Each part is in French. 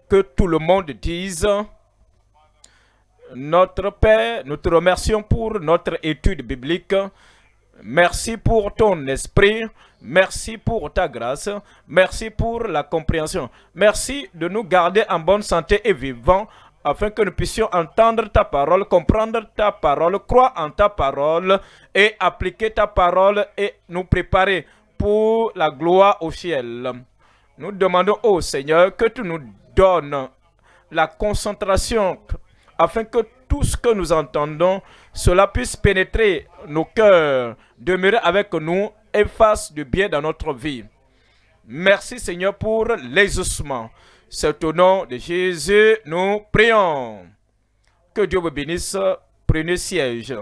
que tout le monde dise: Notre Père, nous te remercions pour notre étude biblique. Merci pour ton esprit. Merci pour ta grâce. Merci pour la compréhension. Merci de nous garder en bonne santé et vivants afin que nous puissions entendre ta parole, comprendre ta parole, croire en ta parole et appliquer ta parole et nous préparer pour la gloire au ciel. Nous demandons au Seigneur que tu nous donnes la concentration afin que tout ce que nous entendons, cela puisse pénétrer nos cœurs, demeurer avec nous et fasse du bien dans notre vie. Merci Seigneur pour l'exaucement. C'est au nom de Jésus, nous prions. Que Dieu vous bénisse. Prenez siège.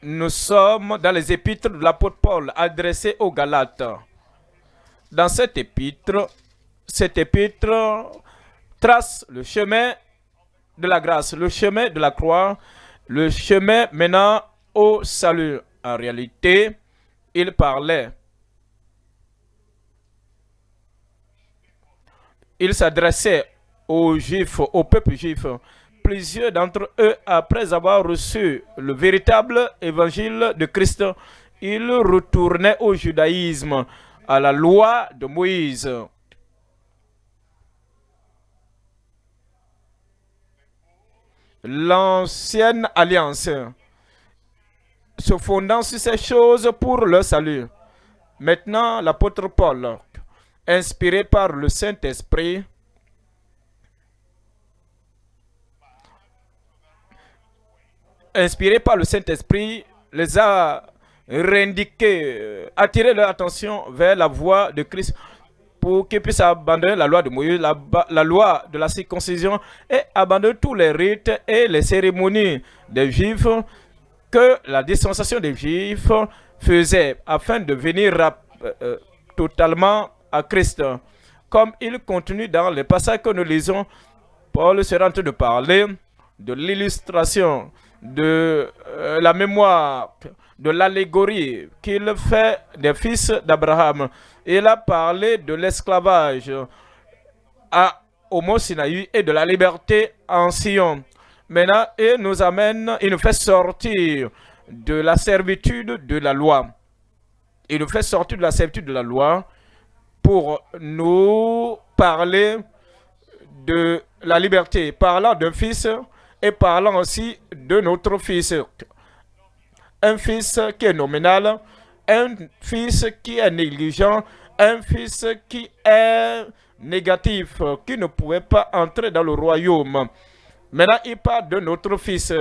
Nous sommes dans les épîtres de l'apôtre Paul adressées aux Galates. Dans cette épître trace le chemin de la grâce, le chemin de la croix, le chemin menant au salut. En réalité, il s'adressait aux Juifs, au peuple juif. Plusieurs d'entre eux, après avoir reçu le véritable évangile de Christ, ils retournaient au judaïsme, à la loi de Moïse. L'ancienne alliance, se fondant sur ces choses pour le salut. Maintenant, l'apôtre Paul, inspiré par le Saint-Esprit, les a réindiqués, attiré leur attention vers la voie de Christ pour qu'ils puissent abandonner la loi de Moïse, la loi de la circoncision, et abandonner tous les rites et les cérémonies des Juifs que la dispensation des Juifs faisait afin de venir totalement à Christ. Comme il continue dans les passages que nous lisons, Paul sera en train de parler de l'illustration, de la mémoire, de l'allégorie qu'il fait des fils d'Abraham. Il a parlé de l'esclavage au mont Sinaï et de la liberté en Sion. Maintenant, il nous fait sortir de la servitude de la loi. Il nous fait sortir de la servitude de la loi pour nous parler de la liberté, parlant d'un fils et parlant aussi de notre fils. Un fils qui est nominal, un fils qui est négligent, un fils qui est négatif, qui ne pouvait pas entrer dans le royaume. Maintenant, il parle de notre fils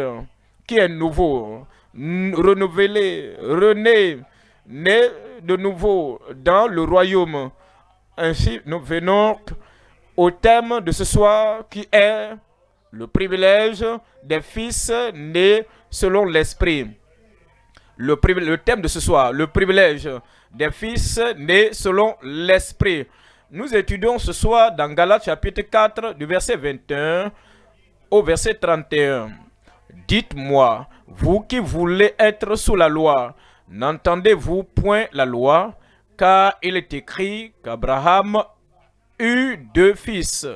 qui est nouveau, renouvelé, rené, né de nouveau dans le royaume. Ainsi, nous venons au thème de ce soir qui est le privilège des fils nés selon l'esprit. Le thème de ce soir, le privilège des fils nés selon l'esprit. Nous étudions ce soir dans Galates chapitre 4 du verset 21 au verset 31. Dites-moi, vous qui voulez être sous la loi, n'entendez-vous point la loi? Car il est écrit qu'Abraham eut deux fils,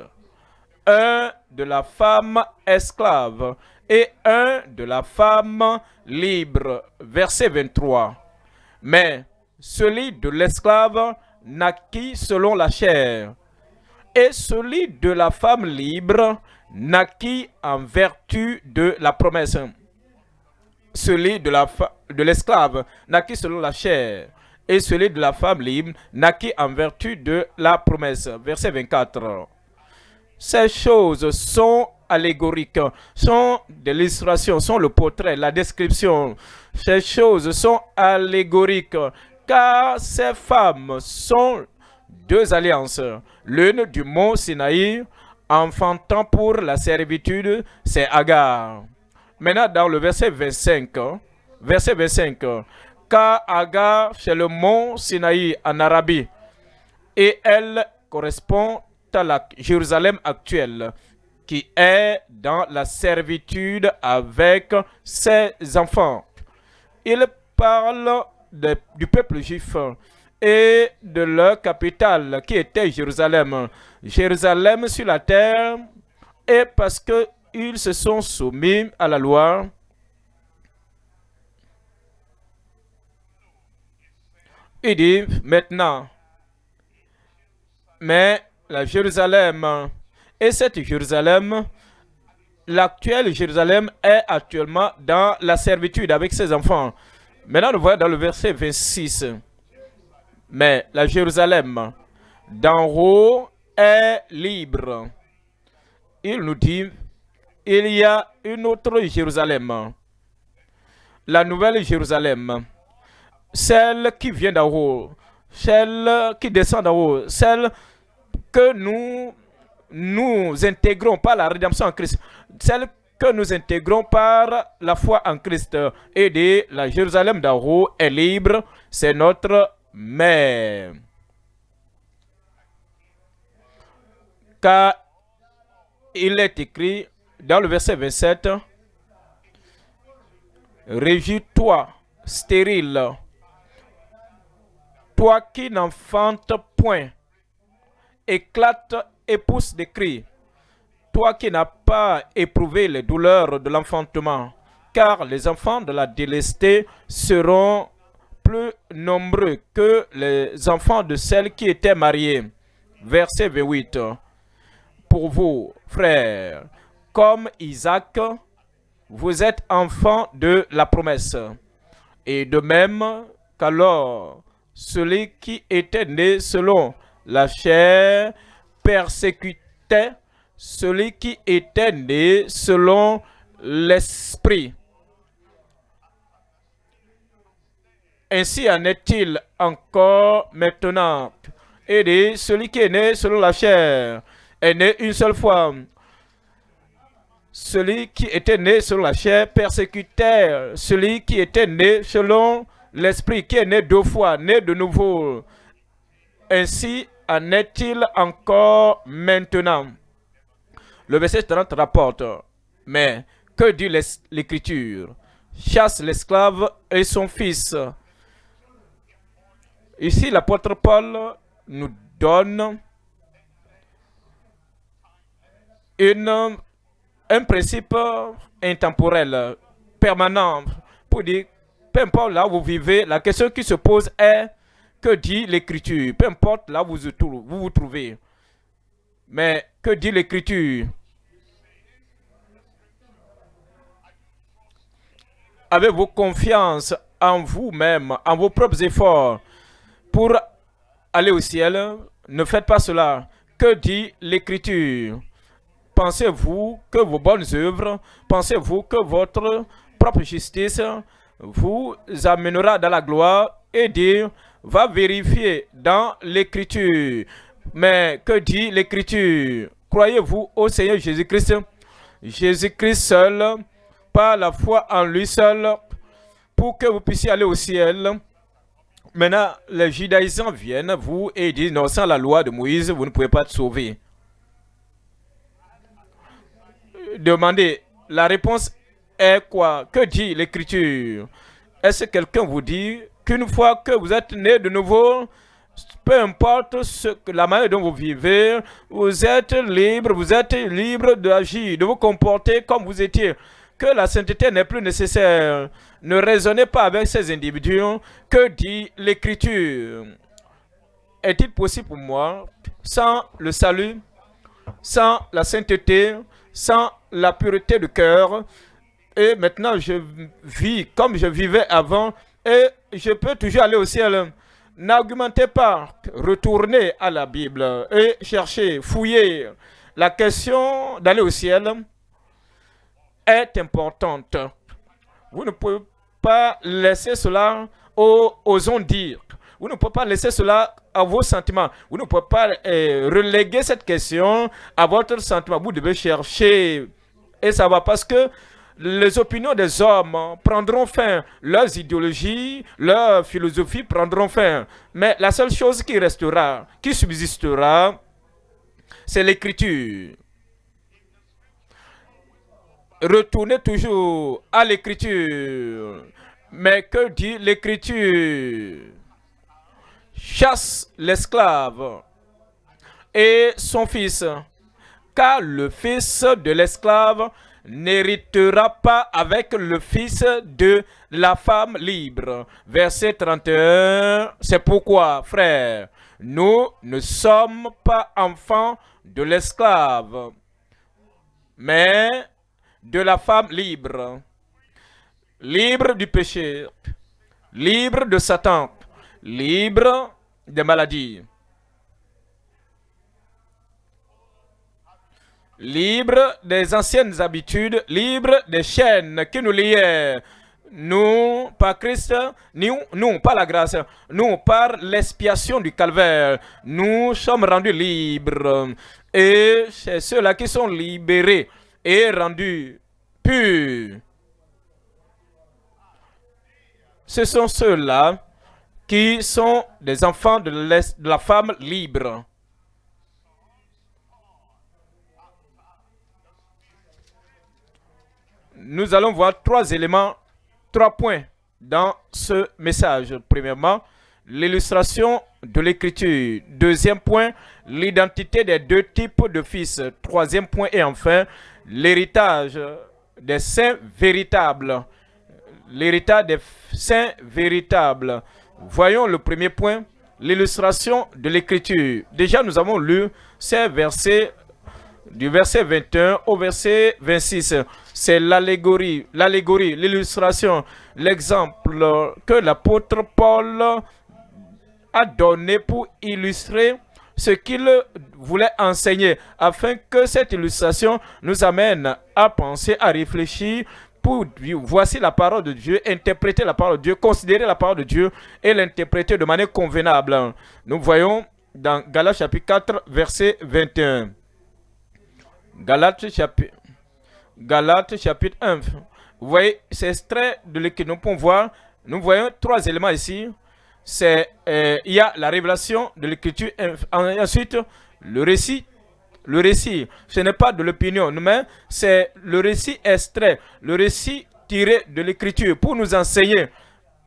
un de la femme esclave et un de la femme libre. Verset 23. Mais celui de l'esclave naquit selon la chair, et celui de la femme libre naquit en vertu de la promesse. Celui de l'esclave naquit selon la chair, et celui de la femme libre naquit en vertu de la promesse. Verset 24. Ces choses sont allégoriques, sont des illustrations, sont le portrait, la description. Ces choses sont allégoriques, car ces femmes sont deux alliances. L'une du mont Sinaï, enfantant pour la servitude, c'est Agar. Maintenant, dans le verset 25, car Agar, c'est le mont Sinaï en Arabie, et elle correspond à la Jérusalem actuelle, qui est dans la servitude avec ses enfants. Il parle du peuple juif et de leur capitale qui était Jérusalem. Jérusalem sur la terre, et parce qu'ils se sont soumis à la loi, il dit maintenant, mais la Jérusalem, et cette Jérusalem, l'actuelle Jérusalem est actuellement dans la servitude avec ses enfants. Maintenant, nous voyons dans le verset 26. Mais la Jérusalem d'en haut est libre. Il nous dit, il y a une autre Jérusalem. La nouvelle Jérusalem. Celle qui vient d'en haut. Celle qui descend d'en haut. Celle que nous intégrons par la rédemption en Christ. Celle que nous intégrons par la foi en Christ. Et de la Jérusalem d'en haut est libre. C'est notre mère. Car il est écrit dans le verset 27, réjouis-toi, stérile, toi qui n'enfantes point, éclate et pousse des cris, toi qui n'as pas éprouvé les douleurs de l'enfantement, car les enfants de la délestée seront plus nombreux que les enfants de celles qui étaient mariées. Verset 28. Pour vous, frères, comme Isaac, vous êtes enfants de la promesse. Et de même qu'alors, celui qui était né selon la chair persécutait celui qui était né selon l'esprit. Ainsi en est-il encore maintenant. Et dit, celui qui est né selon la chair est né une seule fois. Celui qui était né selon la chair persécutait celui qui était né selon l'esprit, qui est né deux fois, né de nouveau. Ainsi en est-il encore maintenant. Le verset 30 rapporte, mais que dit l'Écriture? Chasse l'esclave et son fils. Ici, l'apôtre Paul nous donne un principe intemporel, permanent, pour dire, peu importe là où vous vivez, la question qui se pose est, que dit l'Écriture? Peu importe là où vous vous trouvez. Mais que dit l'Écriture? Avez-vous confiance en vous-même, en vos propres efforts pour aller au ciel? Ne faites pas cela. Que dit l'Écriture? Pensez-vous que vos bonnes œuvres, pensez-vous que votre propre justice vous amènera dans la gloire? Et dire, va vérifier dans l'Écriture. Mais que dit l'Écriture? Croyez-vous au Seigneur Jésus-Christ? Jésus-Christ seul, par la foi en lui seul, pour que vous puissiez aller au ciel. Maintenant, les judaïsants viennent vous et disent, non, sans la loi de Moïse, vous ne pouvez pas être sauvé. Demandez, la réponse est quoi? Que dit l'Écriture? Est-ce que quelqu'un vous dit qu'une fois que vous êtes né de nouveau, peu importe la manière dont vous vivez, vous êtes libre d'agir, de vous comporter comme vous étiez, que la sainteté n'est plus nécessaire? Ne raisonnez pas avec ces individus. Que dit l'Écriture? Est-il possible pour moi, sans le salut, sans la sainteté, sans la pureté de cœur, et maintenant je vis comme je vivais avant, et je peux toujours aller au ciel? N'argumentez pas, retournez à la Bible et cherchez, fouillez. La question d'aller au ciel est importante. Vous ne pouvez pas laisser cela aux on-dire. Vous ne pouvez pas laisser cela à vos sentiments. Vous ne pouvez pas reléguer cette question à votre sentiment. Vous devez chercher et savoir, parce que les opinions des hommes prendront fin, leurs idéologies, leurs philosophies prendront fin. Mais la seule chose qui restera, qui subsistera, c'est l'Écriture. Retournez toujours à l'Écriture. Mais que dit l'Écriture? chasse l'esclave et son fils, car le fils de l'esclave n'héritera pas avec le fils de la femme libre. Verset 31, c'est pourquoi, frères, nous ne sommes pas enfants de l'esclave, mais de la femme libre, libre du péché, libre de Satan, libre des maladies, libre des anciennes habitudes, libre des chaînes qui nous liaient. Nous, par Christ, nous, par la grâce, nous, par l'expiation du calvaire, nous sommes rendus libres. Et c'est ceux-là qui sont libérés et rendus purs. Ce sont ceux-là qui sont des enfants de la femme libre. Nous allons voir trois éléments, 3 points dans ce message. Premièrement, l'illustration de l'écriture. Deuxième point, l'identité des 2 types de fils. Troisième point et enfin, l'héritage des saints véritables. L'héritage des saints véritables. Voyons le premier point, l'illustration de l'écriture. Déjà, nous avons lu ces versets du verset 21 au verset 26. C'est l'allégorie, l'illustration, l'exemple que l'apôtre Paul a donné pour illustrer ce qu'il voulait enseigner, afin que cette illustration nous amène à penser, à réfléchir, pour voici la parole de Dieu, interpréter la parole de Dieu, considérer la parole de Dieu et l'interpréter de manière convenable. Nous voyons dans Galates chapitre 4, verset 21. Galates chapitre 1. Vous voyez, c'est extrait de l'écriture. Nous pouvons voir, nous voyons 3 éléments ici. Il y a la révélation de l'écriture, ensuite le récit. Le récit, ce n'est pas de l'opinion, mais c'est le récit extrait, le récit tiré de l'écriture pour nous enseigner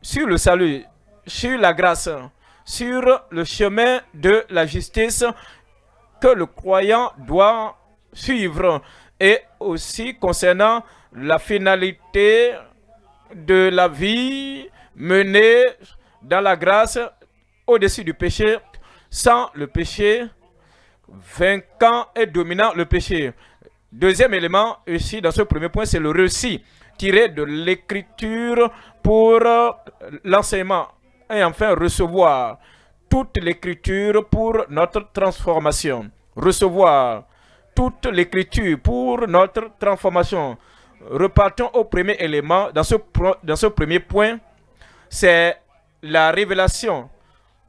sur le salut, sur la grâce, sur le chemin de la justice que le croyant doit suivre, et aussi concernant la finalité de la vie menée dans la grâce au-dessus du péché, sans le péché, vainquant et dominant le péché. Deuxième élément ici dans ce premier point, c'est le récit tiré de l'écriture pour l'enseignement, et enfin recevoir toute l'écriture pour notre transformation. Recevoir toute l'écriture pour notre transformation. Repartons au premier élément dans ce premier point, c'est la révélation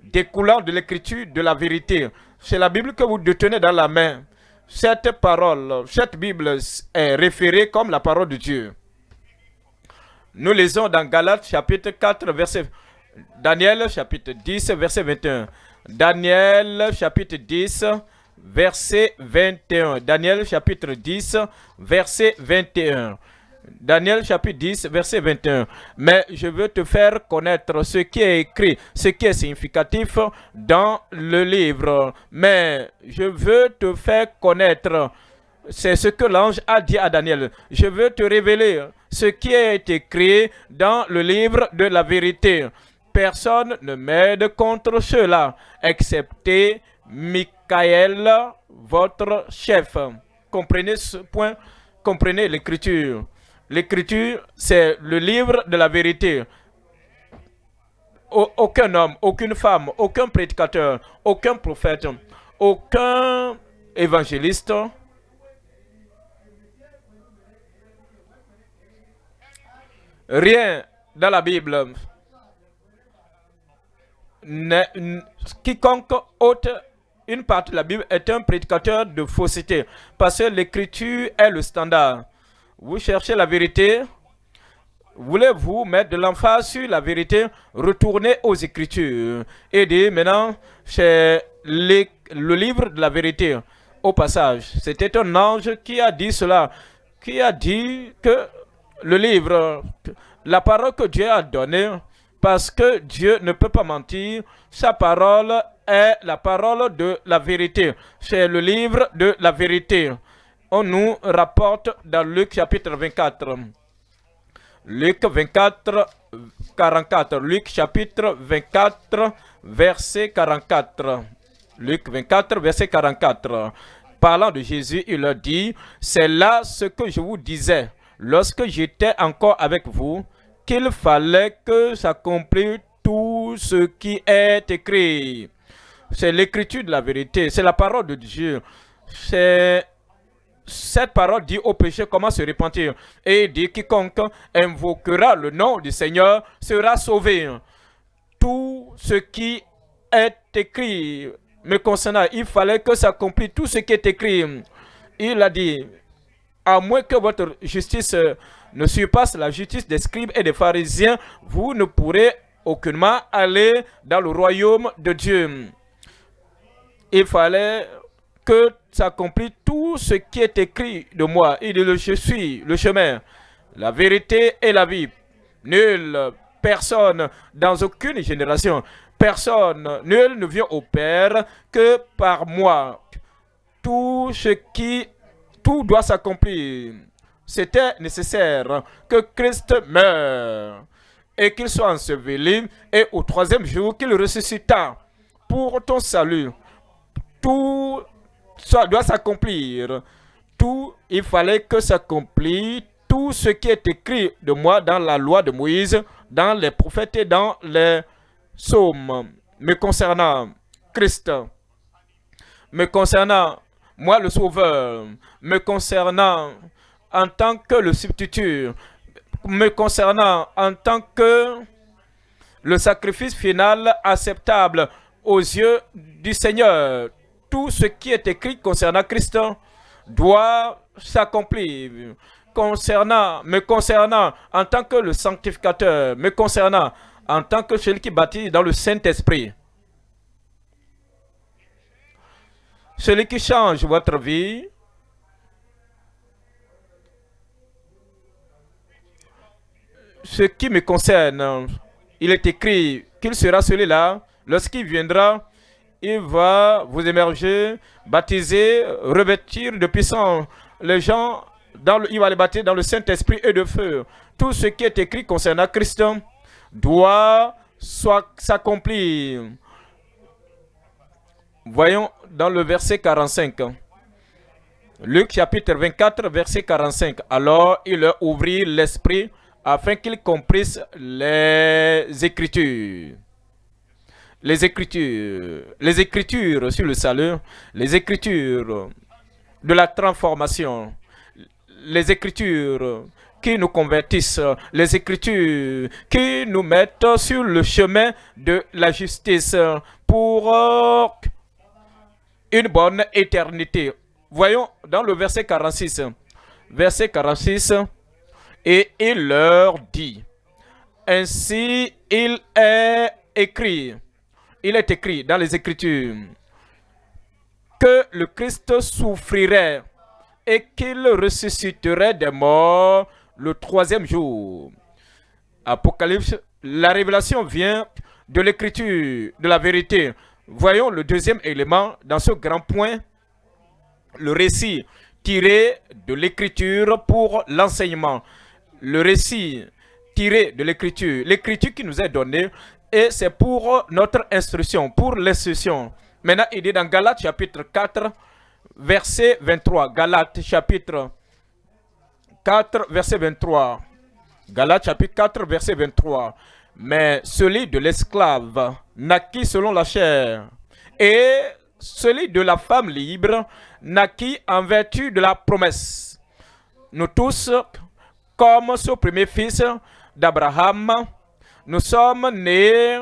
découlant de l'écriture de la vérité. C'est la Bible que vous détenez dans la main. Cette parole, cette Bible est référée comme la parole de Dieu. Nous lisons dans Galates chapitre 4, verset Daniel chapitre 10, verset 21. Daniel chapitre 10, verset 21. Daniel chapitre 10, verset 21. Daniel chapitre 10, verset 21. Mais je veux te faire connaître ce qui est écrit, ce qui est significatif dans le livre. Mais je veux te faire connaître, c'est ce que l'ange a dit à Daniel. Je veux te révéler ce qui est écrit dans le livre de la vérité. Personne ne m'aide contre cela, excepté Michael, votre chef. Comprenez ce point, comprenez l'écriture. L'écriture, c'est le livre de la vérité. Aucun homme, aucune femme, aucun prédicateur, aucun prophète, aucun évangéliste rien dans la Bible. Quiconque ôte une partie de la Bible est un prédicateur de fausseté, parce que l'écriture est le standard. Vous cherchez la vérité, voulez-vous mettre de l'emphase sur la vérité, retournez aux Écritures et dites maintenant, c'est le livre de la vérité. Au passage, c'était un ange qui a dit cela, qui a dit que le livre, la parole que Dieu a donnée, parce que Dieu ne peut pas mentir. Sa parole est la parole de la vérité. C'est le livre de la vérité. On nous rapporte dans Luc chapitre 24. Luc 24, 44. Luc chapitre 24, verset 44. Luc 24, verset 44. Parlant de Jésus, il leur dit, « C'est là ce que je vous disais lorsque j'étais encore avec vous, qu'il fallait que s'accomplisse tout ce qui est écrit. » C'est l'écriture de la vérité, c'est la parole de Dieu. Cette parole dit au péché comment se repentir. Et il dit, quiconque invoquera le nom du Seigneur sera sauvé. Tout ce qui est écrit me concernant, il fallait que s'accomplisse tout ce qui est écrit. Il a dit, à moins que votre justice ne surpasse la justice des scribes et des pharisiens, vous ne pourrez aucunement aller dans le royaume de Dieu. Il fallait que s'accomplisse tout ce qui est écrit de moi. Il dit, je suis le chemin, la vérité et la vie. Personne, dans aucune génération, nul ne vient au Père que par moi. Tout doit s'accomplir. C'était nécessaire que Christ meure et qu'il soit enseveli et au troisième jour qu'il ressuscita pour ton salut. Tout ça doit s'accomplir. Il fallait que s'accomplisse tout ce qui est écrit de moi dans la loi de Moïse, dans les prophètes et dans les psaumes, me concernant Christ, me concernant moi le Sauveur, me concernant en tant que le substitut, me concernant en tant que le sacrifice final acceptable aux yeux du Seigneur. Tout ce qui est écrit concernant Christ doit s'accomplir. Me concernant en tant que le sanctificateur, me concernant en tant que celui qui baptise dans le Saint-Esprit. Celui qui change votre vie. Ce qui me concerne, il est écrit qu'il sera celui-là. Lorsqu'il viendra, il va vous émerger, baptiser, revêtir de puissance les gens. Il va les baptiser dans le Saint-Esprit et de feu. Tout ce qui est écrit concernant Christ doit s'accomplir. Voyons dans le verset 45. Luc chapitre 24, verset 45. Alors il leur ouvrit l'esprit afin qu'ils comprissent les Écritures. Les Écritures sur le salut, les Écritures de la transformation, les Écritures qui nous convertissent, les Écritures qui nous mettent sur le chemin de la justice pour une bonne éternité. Voyons dans le verset 46. Verset 46. Et il leur dit, ainsi il est écrit dans les Écritures que le Christ souffrirait et qu'il ressusciterait des morts le troisième jour. Apocalypse, la révélation vient de l'écriture, de la vérité. Voyons le deuxième élément dans ce grand point, le récit tiré de l'écriture pour l'enseignement. Le récit tiré de l'écriture qui nous est donnée, et c'est pour notre instruction, pour l'instruction. Maintenant, il dit dans Galates chapitre 4, verset 23. Galates chapitre 4, verset 23. Galates chapitre 4, verset 23. Mais celui de l'esclave naquit selon la chair, et celui de la femme libre naquit en vertu de la promesse. Nous tous, comme ce premier fils d'Abraham, nous sommes nés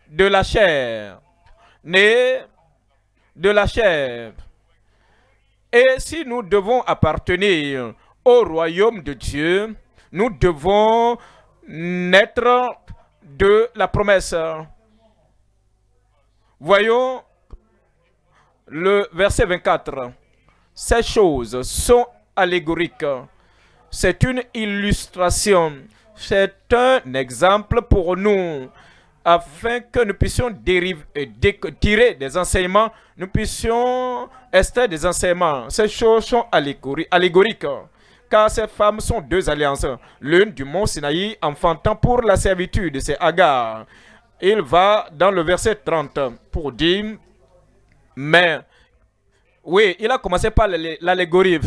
de la chair. Nés de la chair. Et si nous devons appartenir au royaume de Dieu, nous devons naître de la promesse. Voyons le verset 24. Ces choses sont allégoriques. C'est une illustration. C'est un exemple pour nous afin que nous puissions tirer des enseignements, nous puissions extraire des enseignements. Ces choses sont allégoriques, car ces femmes sont deux alliances. L'une du mont Sinaï enfantant pour la servitude, c'est Agar. Il va dans le verset 30 pour dire, mais, oui, il a commencé par l'allégorie.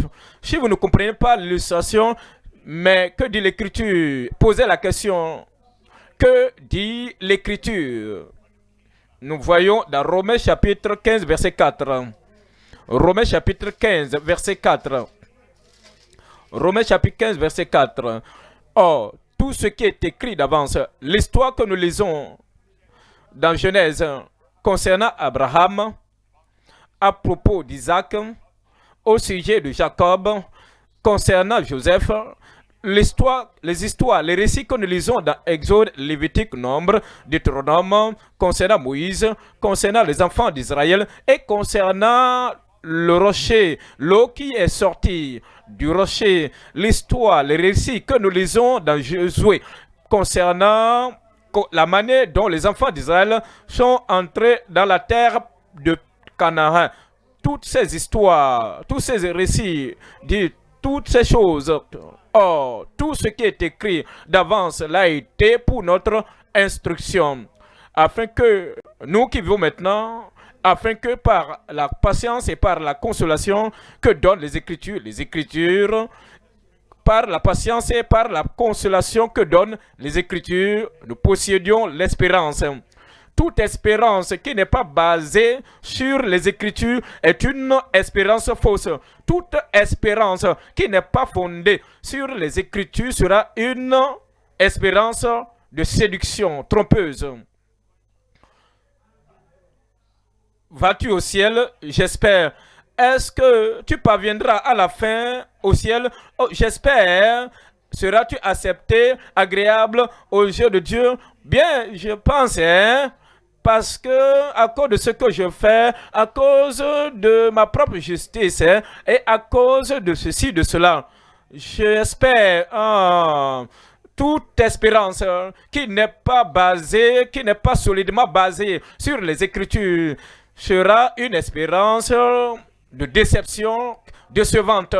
Si vous ne comprenez pas l'illustration, mais que dit l'Écriture? Posez la question. Que dit l'Écriture? Nous voyons dans Romains chapitre 15, verset 4. Romains chapitre 15, verset 4. Romains chapitre 15, verset 4. Or, tout ce qui est écrit d'avance, l'histoire que nous lisons dans Genèse concernant Abraham, à propos d'Isaac, au sujet de Jacob, concernant Joseph, les histoires, les récits que nous lisons dans Exode, Lévitique, Nombre, Deutéronome, concernant Moïse, concernant les enfants d'Israël et concernant le rocher, l'eau qui est sortie du rocher, l'histoire, les récits que nous lisons dans Josué, concernant la manière dont les enfants d'Israël sont entrés dans la terre de Canaan. Toutes ces histoires, tous ces récits, toutes ces choses, oh, tout ce qui est écrit d'avance l'a été pour notre instruction, afin que nous qui vivons maintenant, afin que par la patience et par la consolation que donnent les Écritures, par la patience et par la consolation que donnent les Écritures, nous possédions l'espérance. Toute espérance qui n'est pas basée sur les Écritures est une espérance fausse. Toute espérance qui n'est pas fondée sur les Écritures sera une espérance de séduction trompeuse. Vas-tu au ciel? J'espère. Est-ce que tu parviendras à la fin au ciel? Oh, j'espère. Seras-tu accepté, agréable aux yeux de Dieu? Bien, je pense, parce que à cause de ce que je fais, à cause de ma propre justice, et à cause de ceci, de cela, j'espère toute espérance qui n'est pas basée, qui n'est pas solidement basée sur les Écritures, sera une espérance de déception décevante.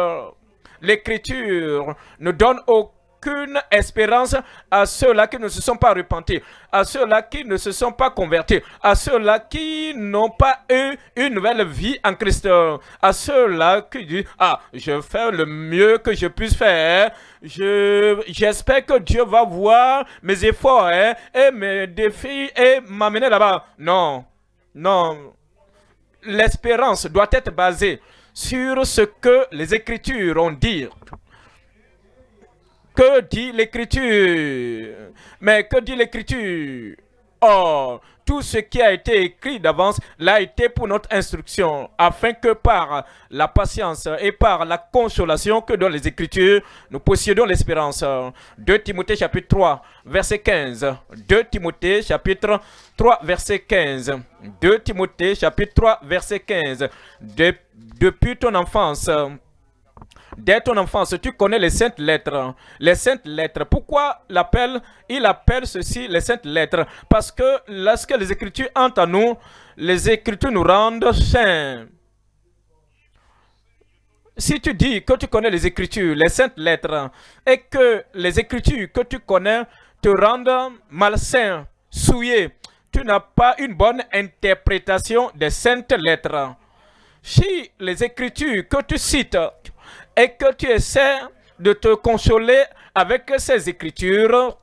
L'Écriture ne donne aucune espérance à ceux-là qui ne se sont pas repentis, à ceux-là qui ne se sont pas convertis, à ceux-là qui n'ont pas eu une nouvelle vie en Christ, à ceux-là qui disent « Ah, je fais le mieux que je puisse faire, j'espère que Dieu va voir mes efforts et mes défis et m'amener là-bas. » Non, non. L'espérance doit être basée sur ce que les Écritures ont dit. Que dit l'Écriture? Mais que dit l'Écriture? Oh, tout ce qui a été écrit d'avance l'a été pour notre instruction, afin que par la patience et par la consolation que donnent les Écritures, nous possédons l'espérance. 2 Timothée chapitre 3, verset 15. 2 Timothée chapitre 3, verset 15. 2 Timothée chapitre 3, verset 15. Depuis ton enfance, dès ton enfance, tu connais les saintes lettres. Les saintes lettres. Pourquoi il appelle ceci les saintes lettres? Parce que lorsque les Écritures entrent en nous, les Écritures nous rendent saints. Si tu dis que tu connais les Écritures, les saintes lettres, et que les Écritures que tu connais te rendent malsain, souillé, tu n'as pas une bonne interprétation des saintes lettres. Si les Écritures que tu cites et que tu essaies de te consoler avec ces Écritures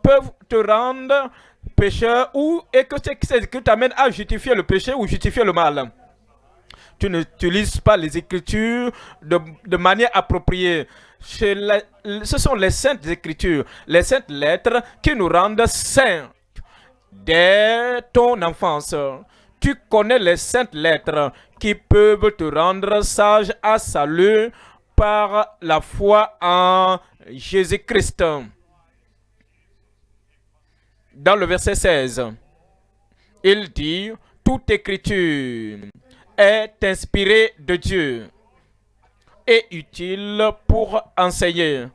peuvent te rendre pécheur et que ces Écritures t'amènent à justifier le péché ou justifier le mal. Tu n'utilises pas les Écritures de manière appropriée. Ce sont les saintes Écritures, les saintes lettres qui nous rendent saints dès ton enfance. Tu connais les saintes lettres qui peuvent te rendre sage à salut par la foi en Jésus-Christ. Dans le verset 16, il dit, toute écriture est inspirée de Dieu et utile pour enseigner,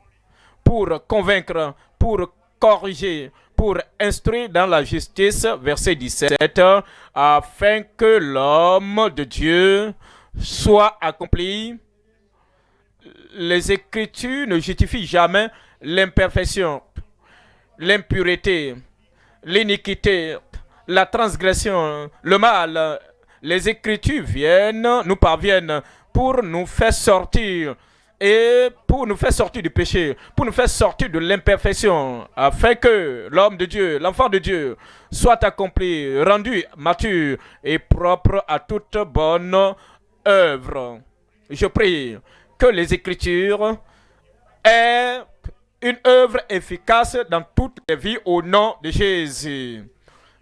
pour convaincre, pour corriger, pour instruire dans la justice, verset 17, afin que l'homme de Dieu soit accompli. Les Écritures ne justifient jamais l'imperfection, l'impureté, l'iniquité, la transgression, le mal. Les Écritures nous parviennent pour nous faire sortir et pour nous faire sortir du péché, pour nous faire sortir de l'imperfection, afin que l'homme de Dieu, l'enfant de Dieu, soit accompli, rendu mature et propre à toute bonne œuvre. Je prie que les Écritures aient une œuvre efficace dans toutes les vies au nom de Jésus.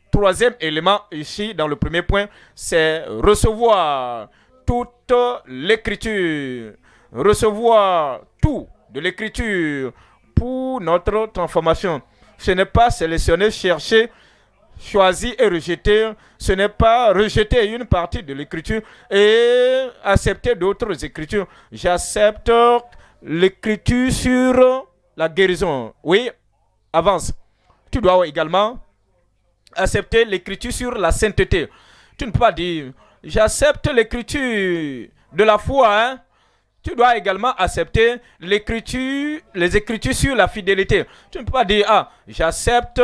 Troisième élément ici dans le premier point, c'est recevoir toute l'Écriture. Recevoir tout de l'Écriture pour notre transformation. Ce n'est pas sélectionner, chercher, choisir et rejeter. Ce n'est pas rejeter une partie de l'Écriture et accepter d'autres Écritures. J'accepte l'Écriture sur la guérison. Oui, avance. Tu dois également accepter l'Écriture sur la sainteté. Tu ne peux pas dire, j'accepte l'Écriture de la foi, hein? Tu dois également accepter l'Écriture, les Écritures sur la fidélité. Tu ne peux pas dire, ah, j'accepte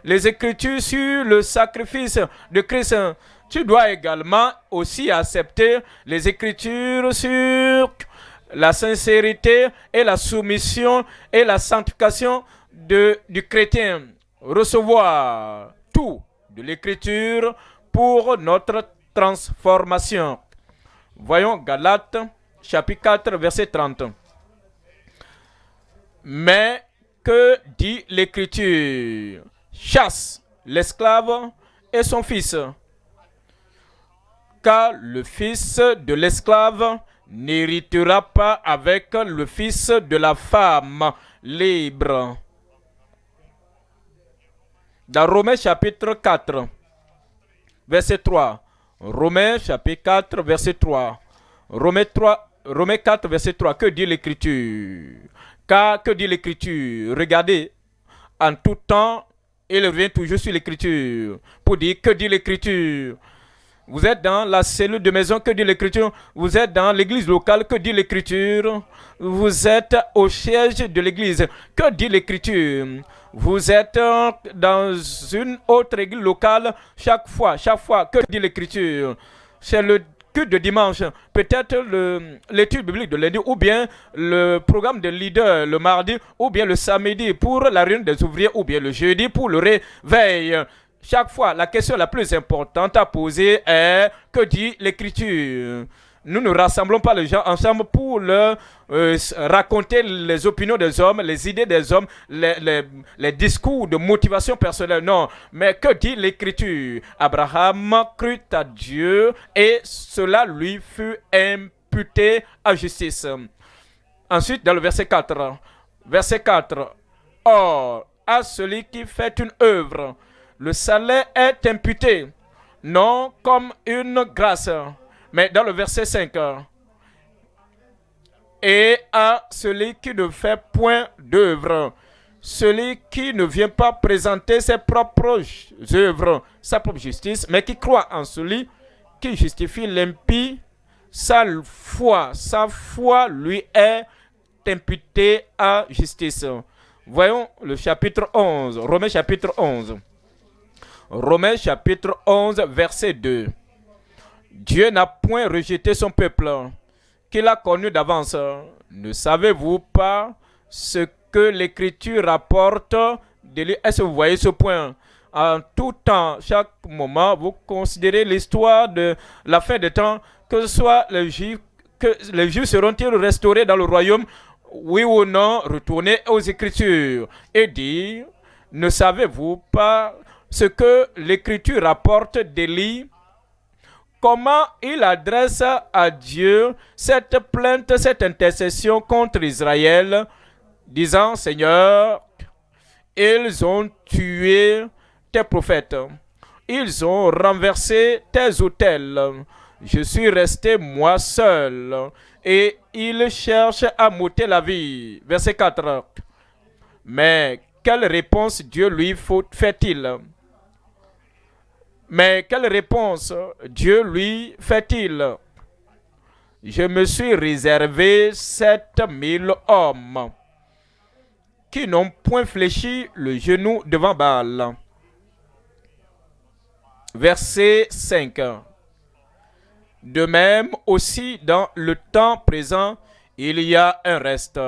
les Écritures sur le sacrifice de Christ. Tu dois également aussi accepter les Écritures sur la sincérité et la soumission et la sanctification du chrétien. Recevoir tout de l'Écriture pour notre transformation. Voyons Galates, chapitre 4, verset 30. Mais que dit l'Écriture? Chasse l'esclave et son fils, car le fils de l'esclave n'héritera pas avec le fils de la femme libre. Dans Romains chapitre 4, verset 3. Romains chapitre 4, verset 3. Romains 4, verset 3. Que dit l'Écriture? Car que dit l'Écriture? Regardez, en tout temps, il revient toujours sur l'Écriture pour dire que dit l'Écriture. Vous êtes dans la cellule de maison, que dit l'Écriture? Vous êtes dans l'église locale, que dit l'Écriture? Vous êtes au siège de l'église, que dit l'Écriture? Vous êtes dans une autre église locale chaque fois, que dit l'Écriture? C'est le culte de dimanche, peut-être l'étude biblique de lundi, ou bien le programme de leader le mardi, ou bien le samedi pour la réunion des ouvriers, ou bien le jeudi pour le réveil. Chaque fois, la question la plus importante à poser est que dit l'Écriture? Nous ne rassemblons pas les gens ensemble pour leur raconter les opinions des hommes, les idées des hommes, les discours de motivation personnelle. Non, mais que dit l'Écriture? Abraham crut à Dieu et cela lui fut imputé à justice. Ensuite, dans le verset 4. Verset 4. Or, à celui qui fait une œuvre, le salaire est imputé, non comme une grâce. Mais dans le verset 5, et à celui qui ne fait point d'œuvre, celui qui ne vient pas présenter ses propres œuvres, sa propre justice, mais qui croit en celui qui justifie l'impie, sa foi lui est imputée à justice. Voyons le chapitre 11, Romains chapitre 11. Romains chapitre 11, verset 2. Dieu n'a point rejeté son peuple, qu'il a connu d'avance. Ne savez-vous pas ce que l'Écriture rapporte de lui? Est-ce que vous voyez ce point? En tout temps, chaque moment, vous considérez l'histoire de la fin des temps, que ce soit les Juifs, que les Juifs seront-ils restaurés dans le royaume? Oui ou non? Retournez aux Écritures et dire, ne savez-vous pas ce que l'Écriture rapporte d'Élie? Comment il adresse à Dieu cette plainte, cette intercession contre Israël, disant, Seigneur, ils ont tué tes prophètes, ils ont renversé tes autels, je suis resté moi seul, et ils cherchent à m'ôter la vie. Verset 4. Mais quelle réponse Dieu lui fait-il? Mais quelle réponse Dieu lui fait-il? Je me suis réservé 7000 hommes qui n'ont point fléchi le genou devant Baal. Verset 5. De même aussi dans le temps présent, il y a un reste.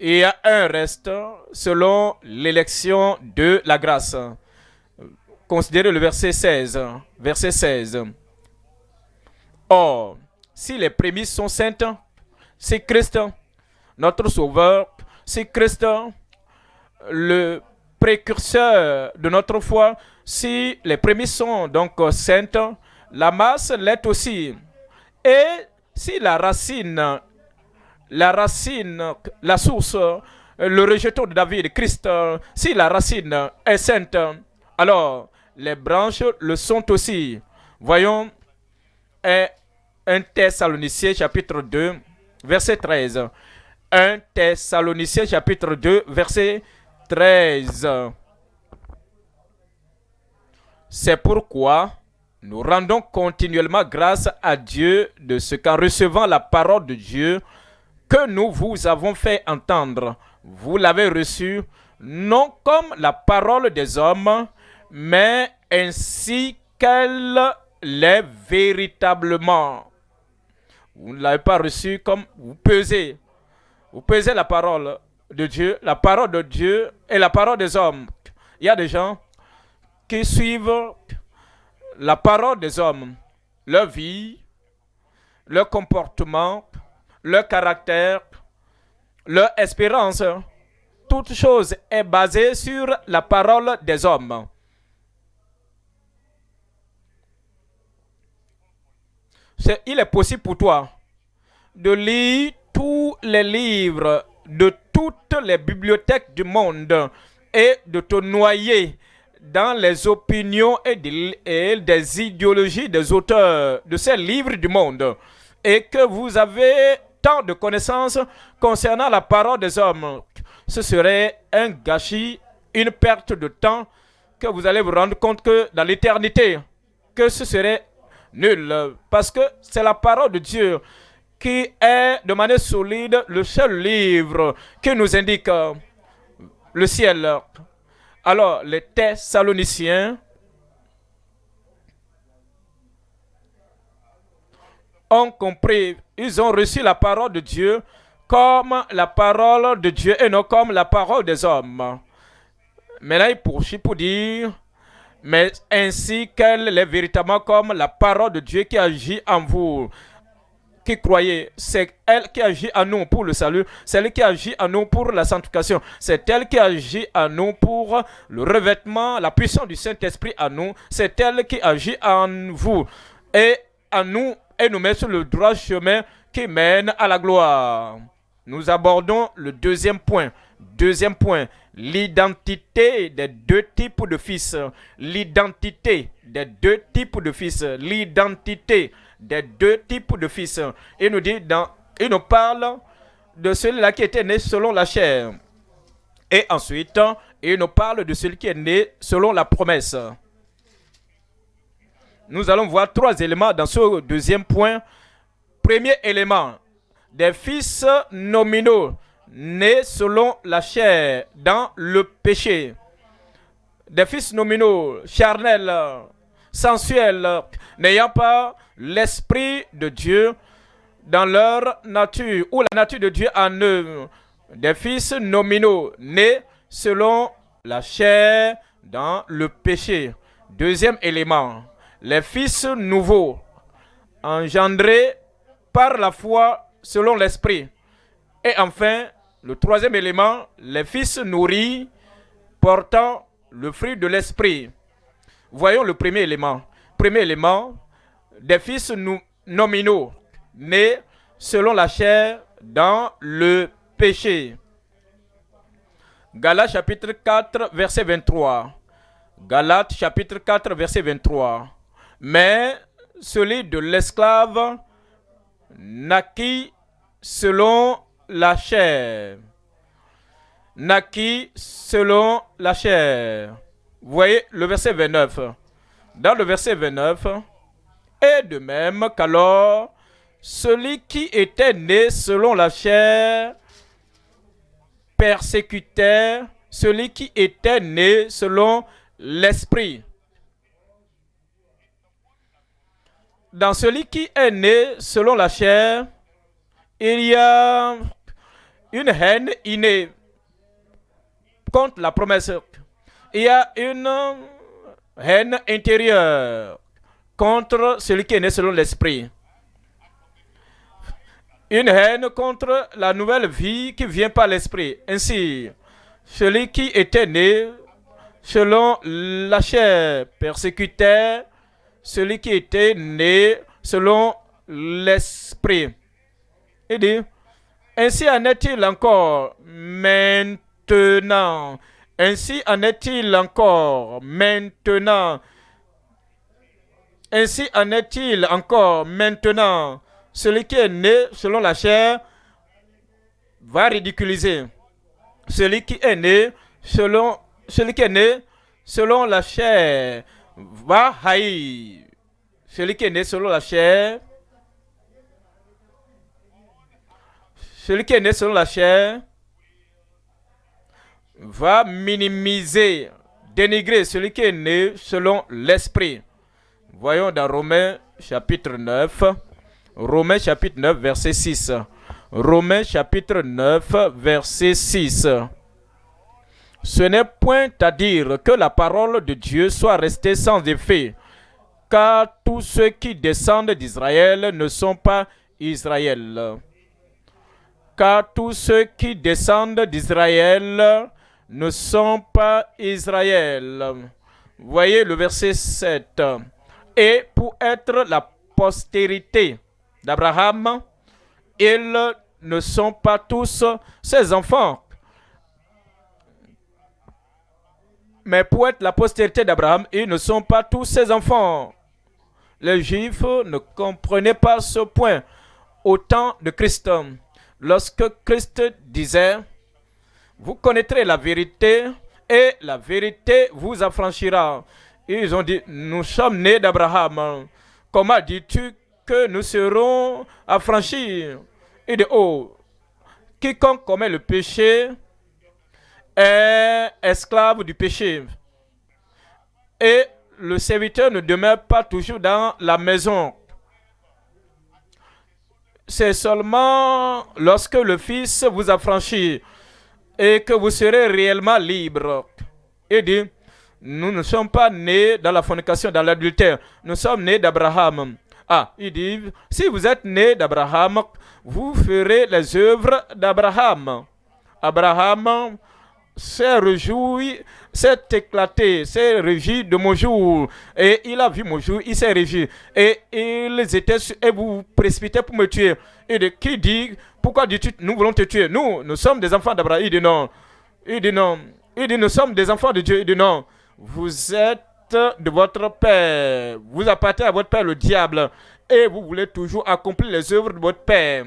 Il y a un reste selon l'élection de la grâce. Considérez le verset 16. Verset 16. Or, si les prémices sont saintes, c'est Christ, notre Sauveur, c'est Christ, le précurseur de notre foi. Si les prémices sont donc saintes, la masse l'est aussi. Et si la racine, la source, le rejeton de David, Christ, si la racine est sainte, alors les branches le sont aussi. Voyons 1 Thessaloniciens chapitre 2, verset 13. 1 Thessaloniciens chapitre 2, verset 13. C'est pourquoi nous rendons continuellement grâce à Dieu de ce qu'en recevant la parole de Dieu que nous vous avons fait entendre, vous l'avez reçue non comme la parole des hommes, mais ainsi qu'elle l'est véritablement. Vous ne l'avez pas reçue comme vous pesez. Vous pesez la parole de Dieu, la parole de Dieu et la parole des hommes. Il y a des gens qui suivent la parole des hommes, leur vie, leur comportement, leur caractère, leur espérance. Toute chose est basée sur la parole des hommes. Il est possible pour toi de lire tous les livres de toutes les bibliothèques du monde et de te noyer dans les opinions et des idéologies des auteurs de ces livres du monde, et que vous avez tant de connaissances concernant la parole des hommes. Ce serait un gâchis, une perte de temps, que vous allez vous rendre compte que dans l'éternité, que ce serait nul, parce que c'est la parole de Dieu qui est de manière solide le seul livre qui nous indique le ciel. Alors, les Thessaloniciens ont compris, ils ont reçu la parole de Dieu comme la parole de Dieu et non comme la parole des hommes. Maintenant, il poursuit pour dire, mais ainsi qu'elle est véritablement comme la parole de Dieu qui agit en vous, qui croyez. C'est elle qui agit en nous pour le salut, c'est elle qui agit en nous pour la sanctification, c'est elle qui agit en nous pour le revêtement, la puissance du Saint-Esprit en nous, c'est elle qui agit en vous et en nous et nous met sur le droit chemin qui mène à la gloire. Nous abordons le deuxième point. Deuxième point, l'identité des deux types de fils. L'identité des deux types de fils. L'identité des deux types de fils. Il nous parle de celui-là qui était né selon la chair. Et ensuite, il nous parle de celui qui est né selon la promesse. Nous allons voir trois éléments dans ce deuxième point. Premier élément, des fils nominaux, nés selon la chair, dans le péché. Des fils nominaux, charnels, sensuels, n'ayant pas l'esprit de Dieu dans leur nature, ou la nature de Dieu en eux. Des fils nominaux, nés selon la chair, dans le péché. Deuxième élément, les fils nouveaux, engendrés par la foi selon l'esprit. Et enfin, le troisième élément, les fils nourris portant le fruit de l'esprit. Voyons le premier élément. Premier élément, des fils nominaux, nés selon la chair dans le péché. Galates chapitre 4, verset 23. Galates chapitre 4, verset 23. Mais celui de l'esclave naquit selon la chair, naquit selon la chair. Vous voyez le verset 29. Dans le verset 29, et de même qu'alors, celui qui était né selon la chair persécutait celui qui était né selon l'esprit. Dans celui qui est né selon la chair, il y a une haine innée contre la promesse. Il y a une haine intérieure contre celui qui est né selon l'esprit. Une haine contre la nouvelle vie qui vient par l'esprit. Ainsi, celui qui était né selon la chair persécutait celui qui était né selon l'esprit. Il dit, ainsi en est-il encore maintenant. Ainsi en est-il encore maintenant. Ainsi en est-il encore maintenant. Celui qui est né selon la chair va ridiculiser. Celui qui est né selon la chair va haïr. Celui qui est né selon la chair, va minimiser, dénigrer celui qui est né selon l'esprit. Voyons dans Romains chapitre 9. Romains chapitre 9, verset 6. Romains chapitre 9, verset 6. Ce n'est point à dire que la parole de Dieu soit restée sans effet, car tous ceux qui descendent d'Israël ne sont pas Israël. Car tous ceux qui descendent d'Israël ne sont pas Israël. Voyez le verset 7. Et pour être la postérité d'Abraham, ils ne sont pas tous ses enfants. Mais pour être la postérité d'Abraham, ils ne sont pas tous ses enfants. Les Juifs ne comprenaient pas ce point au temps de Christ. Lorsque Christ disait, vous connaîtrez la vérité et la vérité vous affranchira. Ils ont dit, nous sommes nés d'Abraham. Comment dis-tu que nous serons affranchis? Il dit, oh, quiconque commet le péché est esclave du péché. Et le serviteur ne demeure pas toujours dans la maison. C'est seulement lorsque le Fils vous affranchit et que vous serez réellement libre. Il dit, nous ne sommes pas nés dans la fornication, dans l'adultère. Nous sommes nés d'Abraham. Ah, il dit, si vous êtes nés d'Abraham, vous ferez les œuvres d'Abraham. Abraham s'est réjoui, s'est éclaté, s'est réjoui de mon jour. Et il a vu mon jour, il s'est réjoui. Et ils étaient et vous vous précipitez pour me tuer. Et de qui dit, pourquoi dis-tu, nous voulons te tuer? Nous sommes des enfants d'Abraham. Il dit non. Il dit non. Il dit, nous sommes des enfants de Dieu. Il dit non. Vous êtes de votre père. Vous appartenez à votre père, le diable. Et vous voulez toujours accomplir les œuvres de votre père.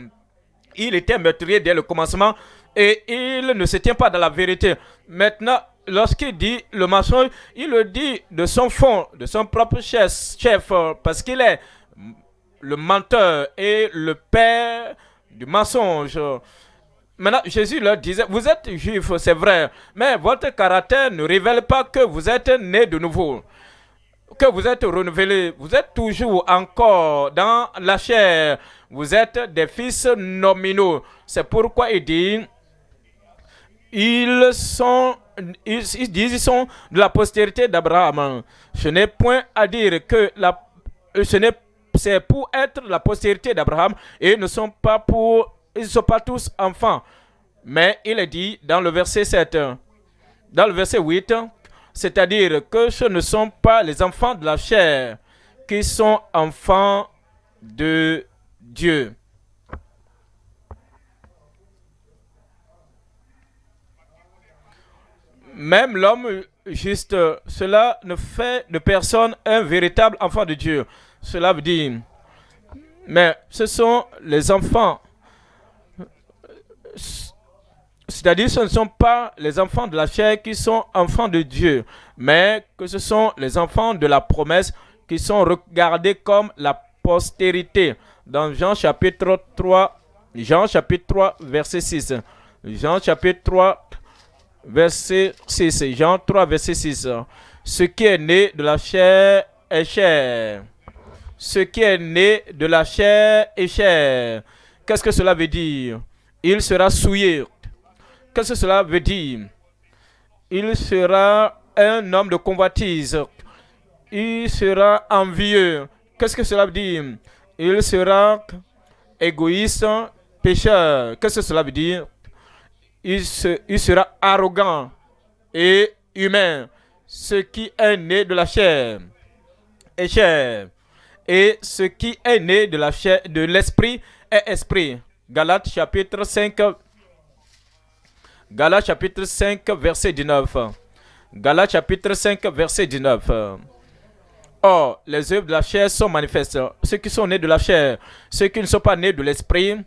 Il était meurtrier dès le commencement. Et il ne se tient pas dans la vérité. Maintenant, lorsqu'il dit le mensonge, il le dit de son fond, de son propre chef, parce qu'il est le menteur et le père du mensonge. Maintenant, Jésus leur disait, vous êtes juifs, c'est vrai, mais votre caractère ne révèle pas que vous êtes nés de nouveau, que vous êtes renouvelés. Vous êtes toujours encore dans la chair. Vous êtes des fils nominaux. C'est pourquoi il dit, ils sont de la postérité d'Abraham. Ce n'est point à dire que c'est pour être la postérité d'Abraham et ils ne sont pas tous enfants. Mais il est dit dans le verset 7, dans le verset 8, c'est-à-dire que ce ne sont pas les enfants de la chair qui sont enfants de Dieu. Même l'homme juste, cela ne fait de personne un véritable enfant de Dieu. Cela veut dire, mais ce sont les enfants. C'est-à-dire ce ne sont pas les enfants de la chair qui sont enfants de Dieu, mais que ce sont les enfants de la promesse qui sont regardés comme la postérité. Dans Jean chapitre 3, verset 6. Jean chapitre 3, verset 6. Jean 3, verset 6. Ce qui est né de la chair est chair. Ce qui est né de la chair est chair. Qu'est-ce que cela veut dire? Il sera souillé. Qu'est-ce que cela veut dire? Il sera un homme de convoitise. Il sera envieux. Qu'est-ce que cela veut dire? Il sera égoïste, pécheur. Qu'est-ce que cela veut dire? Il sera arrogant et humain. Ce qui est né de la chair est chair. Et ce qui est né de la chair, de l'esprit est esprit. Galates chapitre 5, verset 19. Galates chapitre 5, verset 19. Or, les œuvres de la chair sont manifestes. Ceux qui sont nés de la chair, ceux qui ne sont pas nés de l'esprit,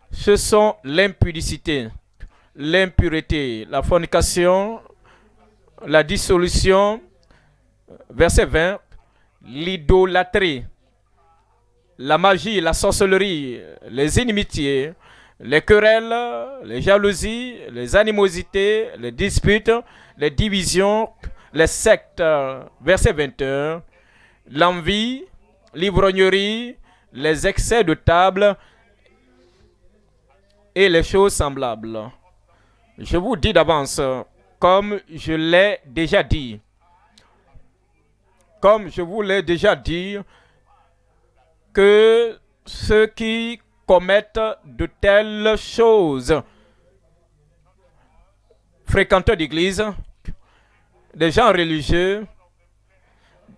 ce sont l'impudicité, l'impureté, la fornication, la dissolution, verset 20, l'idolâtrie, la magie, la sorcellerie, les inimitiés, les querelles, les jalousies, les animosités, les disputes, les divisions, les sectes, verset 21, l'envie, l'ivrognerie, les excès de table et les choses semblables. Je vous dis d'avance, comme je l'ai déjà dit, que ceux qui commettent de telles choses, fréquenteurs d'église, des gens religieux,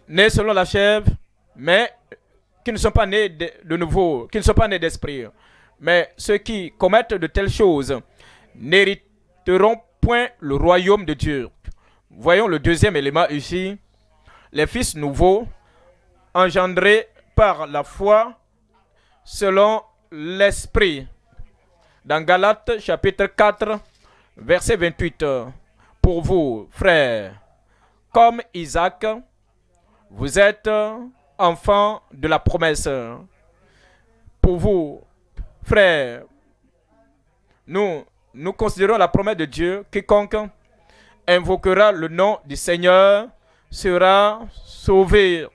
nés selon la chair, mais qui ne sont pas nés de nouveau, qui ne sont pas nés d'esprit. Mais ceux qui commettent de telles choses n'hériteront point le royaume de Dieu. Voyons le deuxième élément ici. Les fils nouveaux, engendrés par la foi selon l'esprit. Dans Galates chapitre 4, verset 28. Pour vous, frères, comme Isaac, vous êtes enfants de la promesse. Pour vous, frères, nous considérons la promesse de Dieu. Quiconque invoquera le nom du Seigneur sera sauvé.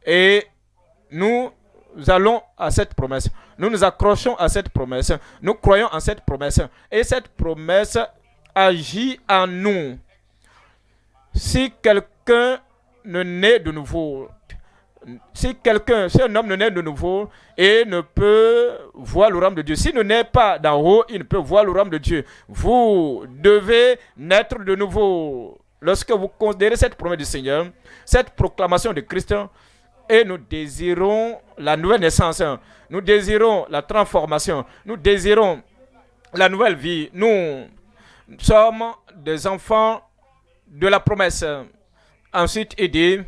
Et nous allons à cette promesse. Nous nous accrochons à cette promesse. Nous croyons en cette promesse. Et cette promesse agit en nous. Si quelqu'un ne naît de nouveau, si un homme ne naît de nouveau et ne peut voir le royaume de Dieu, s'il ne naît pas d'en haut, il ne peut voir le royaume de Dieu. Vous devez naître de nouveau. Lorsque vous considérez cette promesse du Seigneur, cette proclamation de Christ, et nous désirons la nouvelle naissance, nous désirons la transformation, nous désirons la nouvelle vie. Nous sommes des enfants de la promesse. Ensuite, il dit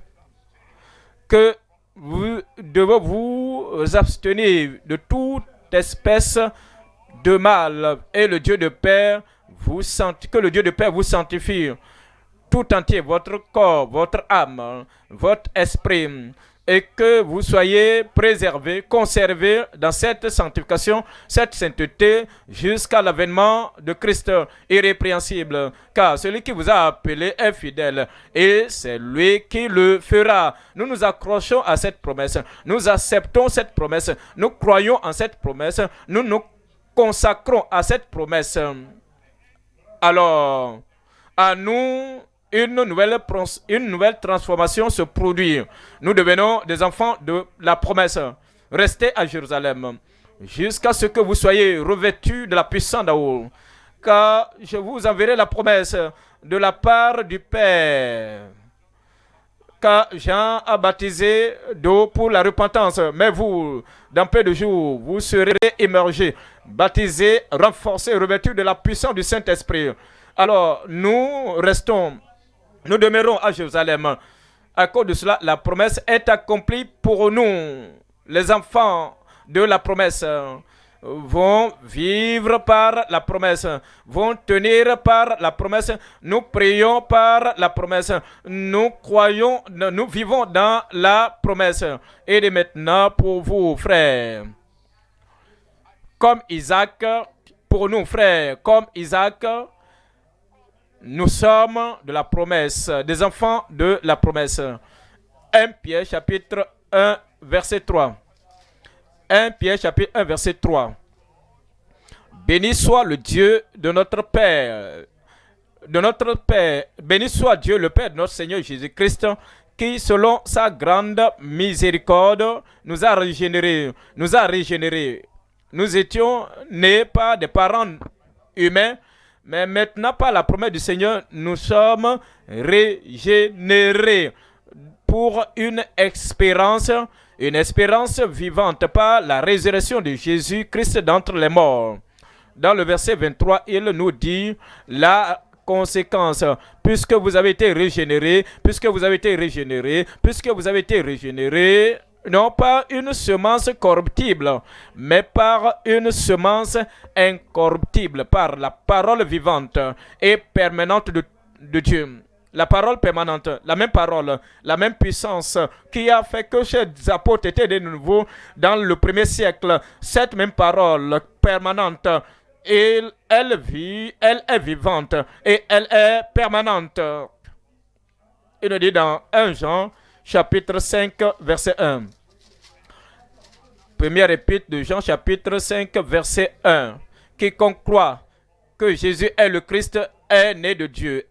que vous devez vous abstenir de toute espèce de mal et le Dieu de paix que le Dieu de paix vous sanctifie tout entier, votre corps, votre âme, votre esprit, et que vous soyez préservés, conservés dans cette sanctification, cette sainteté, jusqu'à l'avènement de Christ irrépréhensible. Car celui qui vous a appelé est fidèle, et c'est lui qui le fera. Nous nous accrochons à cette promesse, nous acceptons cette promesse, nous croyons en cette promesse, nous nous consacrons à cette promesse. Alors, à nous, une nouvelle transformation se produit. Nous devenons des enfants de la promesse. Restez à Jérusalem jusqu'à ce que vous soyez revêtus de la puissance d'en haut. Car je vous enverrai la promesse de la part du Père. Car Jean a baptisé d'eau pour la repentance. Mais vous, dans peu de jours, vous serez immergés, baptisés, renforcés, revêtus de la puissance du Saint-Esprit. Alors, nous demeurons à Jérusalem. À cause de cela, la promesse est accomplie pour nous, les enfants de la promesse. vont vivre par la promesse, vont tenir par la promesse. Nous prions par la promesse. Nous croyons, nous vivons dans la promesse. Et de maintenant pour vous, frères, comme Isaac, pour nous, frères, comme Isaac, nous sommes de la promesse, des enfants de la promesse. 1 Pierre chapitre 1 verset 3. 1 Pierre chapitre 1 verset 3. Béni soit le Dieu de notre Père, béni soit Dieu le Père de notre Seigneur Jésus-Christ, qui selon sa grande miséricorde nous a régénérés. Nous étions nés par des parents humains, mais maintenant par la promesse du Seigneur, nous sommes régénérés pour une espérance vivante par la résurrection de Jésus-Christ d'entre les morts. Dans le verset 23, il nous dit la conséquence. Puisque vous avez été régénérés, non pas une semence corruptible, mais par une semence incorruptible, par la parole vivante et permanente de Dieu. La parole permanente, la même puissance qui a fait que ces apôtres étaient de nouveau dans le premier siècle. Cette même parole permanente, elle est vivante et elle est permanente. Il nous dit dans 1 Jean, chapitre 5, verset 1. Première épître de Jean, chapitre 5, verset 1. Quiconque croit que Jésus est le Christ est né de Dieu,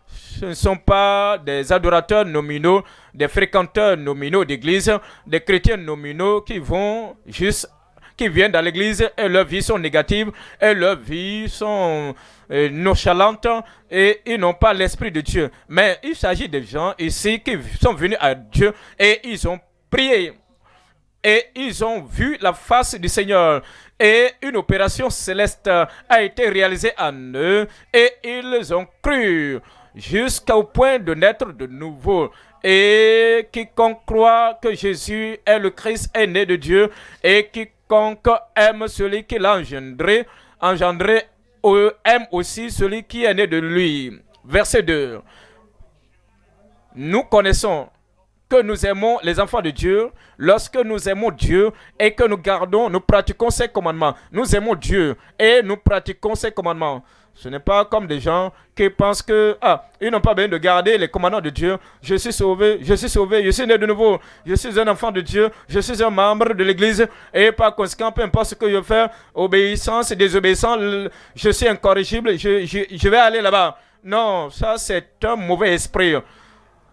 Ce ne sont pas des adorateurs nominaux, des fréquenteurs nominaux d'église, des chrétiens nominaux qui viennent dans l'église et leurs vies sont négatives, et leurs vies sont nonchalantes, et ils n'ont pas l'esprit de Dieu. Mais il s'agit de gens ici qui sont venus à Dieu et ils ont prié. Et ils ont vu la face du Seigneur. Et une opération céleste a été réalisée en eux. Et ils ont cru jusqu'au point de naître de nouveau. Et quiconque croit que Jésus est le Christ est né de Dieu. Et quiconque aime celui qui l'a engendré aime aussi celui qui est né de lui. Verset 2. Nous connaissons que nous aimons les enfants de Dieu lorsque nous aimons Dieu et que nous pratiquons ses commandements. Nous aimons Dieu et nous pratiquons ses commandements. Ce n'est pas comme des gens qui pensent que ils n'ont pas besoin de garder les commandements de Dieu. Je suis sauvé, je suis né de nouveau, je suis un enfant de Dieu, je suis un membre de l'église et par conséquent, peu importe ce que je fais, obéissance et désobéissance, je suis incorrigible, je vais aller là-bas. Non, ça c'est un mauvais esprit.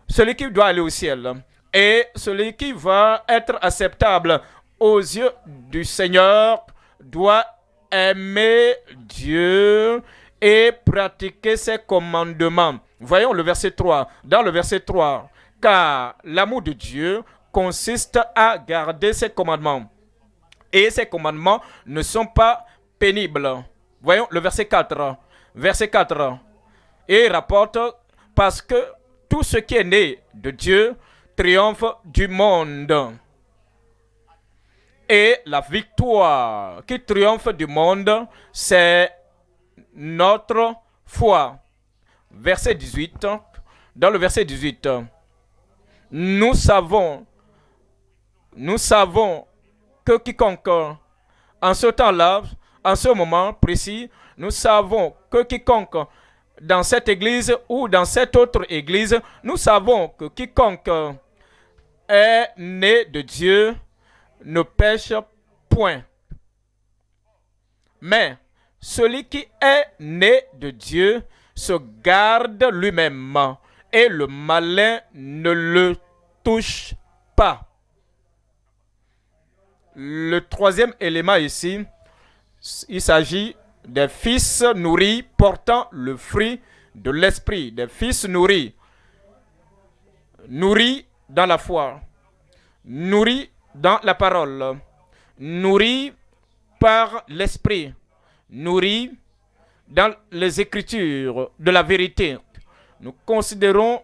Celui qui doit aller au ciel et celui qui va être acceptable aux yeux du Seigneur doit aimer Dieu et pratiquer ses commandements. Voyons le verset 3. Dans le verset 3, car l'amour de Dieu consiste à garder ses commandements. Et ses commandements ne sont pas pénibles. Voyons le verset 4. Verset 4. Et il rapporte parce que tout ce qui est né de Dieu triomphe du monde. Et la victoire qui triomphe du monde, c'est notre foi. Verset 18. Dans le verset 18, nous savons que quiconque, en ce temps-là, en ce moment précis, nous savons que quiconque dans cette église ou dans cette autre église, nous savons que quiconque est né de Dieu ne pêche point. Mais celui qui est né de Dieu se garde lui-même et le malin ne le touche pas. Le troisième élément ici, il s'agit des fils nourris portant le fruit de l'esprit, des fils nourris dans la foi, nourris dans la parole, nourris par l'esprit, nourris dans les écritures de la vérité. Nous considérons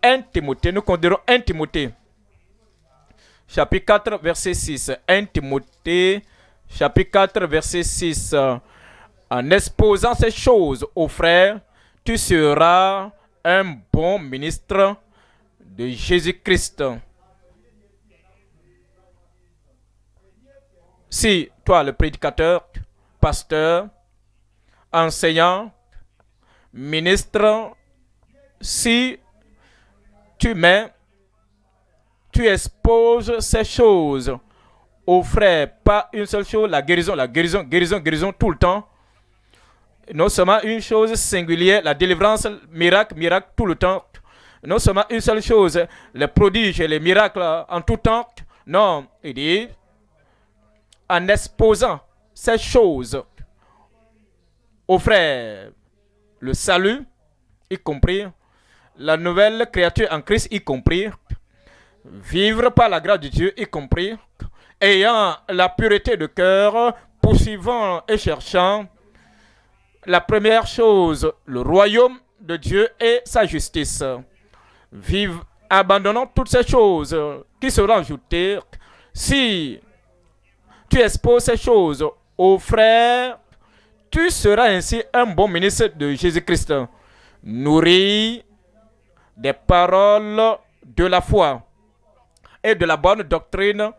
1 Timothée, chapitre 4, verset 6. 1 Timothée, chapitre 4, verset 6. En exposant ces choses aux frères, tu seras un bon ministre de Jésus-Christ. Si toi, le prédicateur, pasteur, enseignant, ministre, si tu exposes ces choses aux frères, pas une seule chose, la guérison, guérison tout le temps. Non seulement une chose singulière, la délivrance, miracle tout le temps. Non seulement une seule chose, les prodiges et les miracles en tout temps. Non, il dit, en exposant ces choses aux frères, le salut, y compris, la nouvelle créature en Christ, y compris, vivre par la grâce de Dieu, y compris, ayant la pureté de cœur, poursuivant et cherchant la première chose, le royaume de Dieu et sa justice. Vive, abandonnant toutes ces choses qui seront ajoutées. Si tu exposes ces choses aux frères, tu seras ainsi un bon ministre de Jésus-Christ, nourri des paroles de la foi et de la bonne doctrine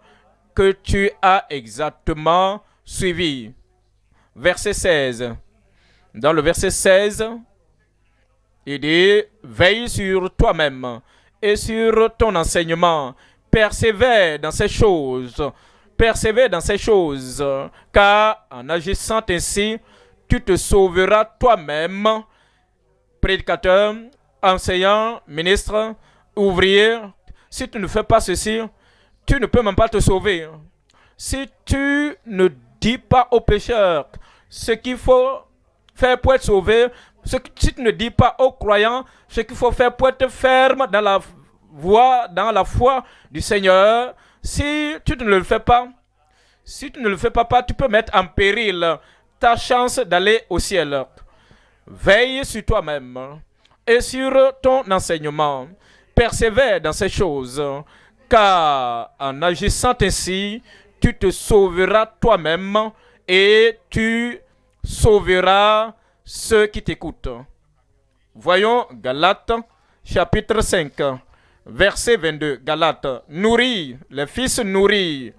que tu as exactement suivi. Verset 16. Dans le verset 16, il dit, veille sur toi-même et sur ton enseignement. Persévère dans ces choses. Persévère dans ces choses, car en agissant ainsi, tu te sauveras toi-même, prédicateur, enseignant, ministre, ouvrier. Si tu ne fais pas ceci, tu ne peux même pas te sauver. Si tu ne dis pas aux pécheurs ce qu'il faut faire pour être sauvé, si tu ne dis pas aux croyants ce qu'il faut faire pour être ferme dans la voie, dans la foi du Seigneur, si tu ne le fais pas, tu peux mettre en péril ta chance d'aller au ciel. Veille sur toi-même et sur ton enseignement. Persévère dans ces choses, car en agissant ainsi, tu te sauveras toi-même et tu sauveras ceux qui t'écoutent. Voyons Galates chapitre 5, verset 22. Galates, nourris, les fils nourris,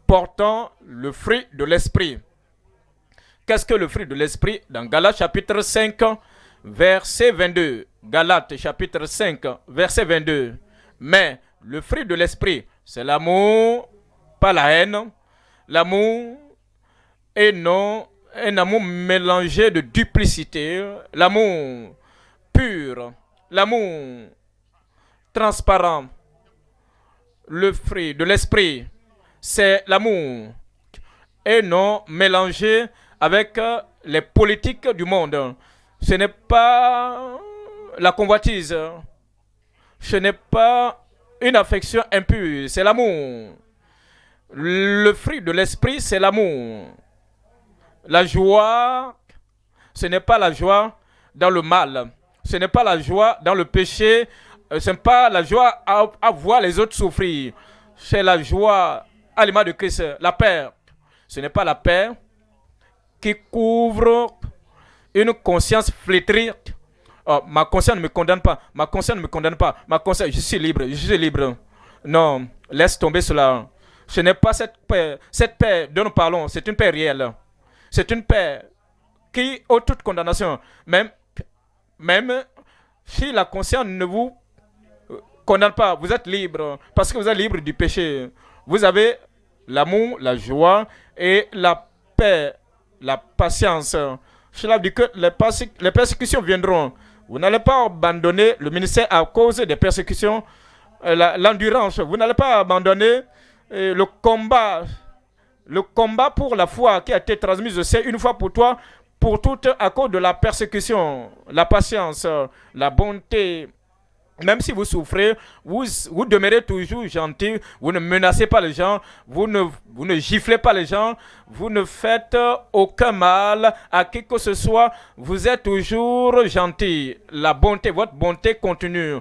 portant le fruit de l'esprit. Qu'est-ce que le fruit de l'esprit? Dans Galates chapitre 5, verset 22. Galates chapitre 5, verset 22. Mais le fruit de l'esprit, c'est l'amour, pas la haine. L'amour et non un amour mélangé de duplicité. L'amour pur, l'amour transparent. Le fruit de l'esprit, c'est l'amour et non mélangé avec les politiques du monde. Ce n'est pas la convoitise, ce n'est pas une affection impure, c'est l'amour. Le fruit de l'esprit, c'est l'amour. La joie, ce n'est pas la joie dans le mal, ce n'est pas la joie dans le péché, ce n'est pas la joie à voir les autres souffrir. C'est la joie à l'image de Christ, la paix. Ce n'est pas la paix qui couvre une conscience flétrie. Oh, ma conscience ne me condamne pas. Ma conscience ne me condamne pas. Ma conscience, je suis libre. Je suis libre. Non, laisse tomber cela. Ce n'est pas cette paix dont nous parlons. C'est une paix réelle. C'est une paix qui ôte toute condamnation. Même si la conscience ne vous condamne pas, vous êtes libre. Parce que vous êtes libre du péché. Vous avez l'amour, la joie et la paix, la patience. Cela veut dire que les persécutions viendront. Vous n'allez pas abandonner le ministère à cause des persécutions, l'endurance. Vous n'allez pas abandonner le combat pour la foi qui a été transmise au ciel une fois pour toi, pour toutes, à cause de la persécution, la patience, la bonté. Même si vous souffrez, vous demeurez toujours gentil, vous ne menacez pas les gens, vous ne giflez pas les gens, vous ne faites aucun mal à qui que ce soit, vous êtes toujours gentil. La bonté, votre bonté continue.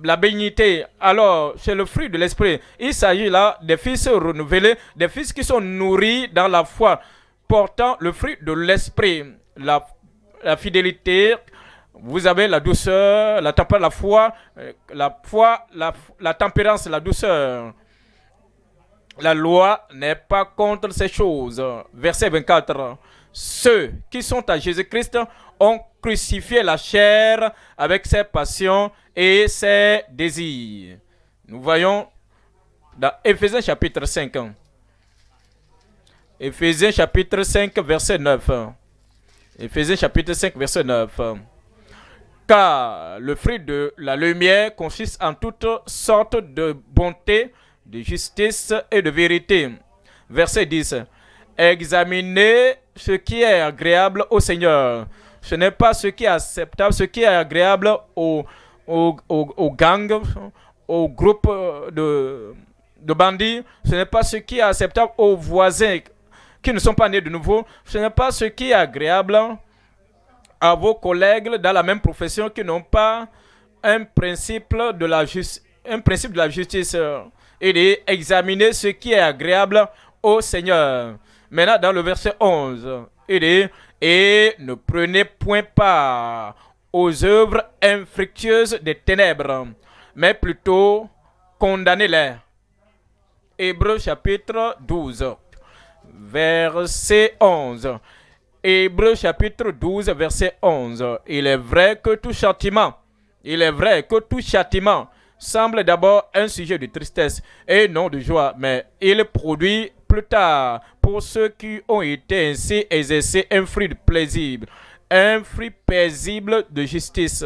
la bénignité. Alors, c'est le fruit de l'esprit. Il s'agit là des fils renouvelés, des fils qui sont nourris dans la foi, portant le fruit de l'esprit, la fidélité. Vous avez la douceur, la tempérance, la tempérance, la douceur. La loi n'est pas contre ces choses. Verset 24. Ceux qui sont à Jésus-Christ ont crucifié la chair avec ses passions et ses désirs. Nous voyons dans Éphésiens chapitre 5. Éphésiens chapitre 5, verset 9. Éphésiens chapitre 5, verset 9. Car le fruit de la lumière consiste en toutes sortes de bonté, de justice et de vérité. Verset 10. Examinez ce qui est agréable au Seigneur. Ce n'est pas ce qui est acceptable, ce qui est agréable au gang, au groupe de bandits. Ce n'est pas ce qui est acceptable aux voisins qui ne sont pas nés de nouveau. Ce n'est pas ce qui est agréable à vos collègues dans la même profession qui n'ont pas un principe de la justice. Et d'examiner ce qui est agréable au Seigneur. Maintenant, dans le verset 11, il dit, et ne prenez point part aux œuvres infructueuses des ténèbres, mais plutôt condamnez-les. Hébreux chapitre 12, verset 11. Hébreux chapitre 12, verset 11. Il est vrai que tout châtiment semble d'abord un sujet de tristesse et non de joie, mais il produit plus tard pour ceux qui ont été ainsi exercés un fruit paisible, de justice.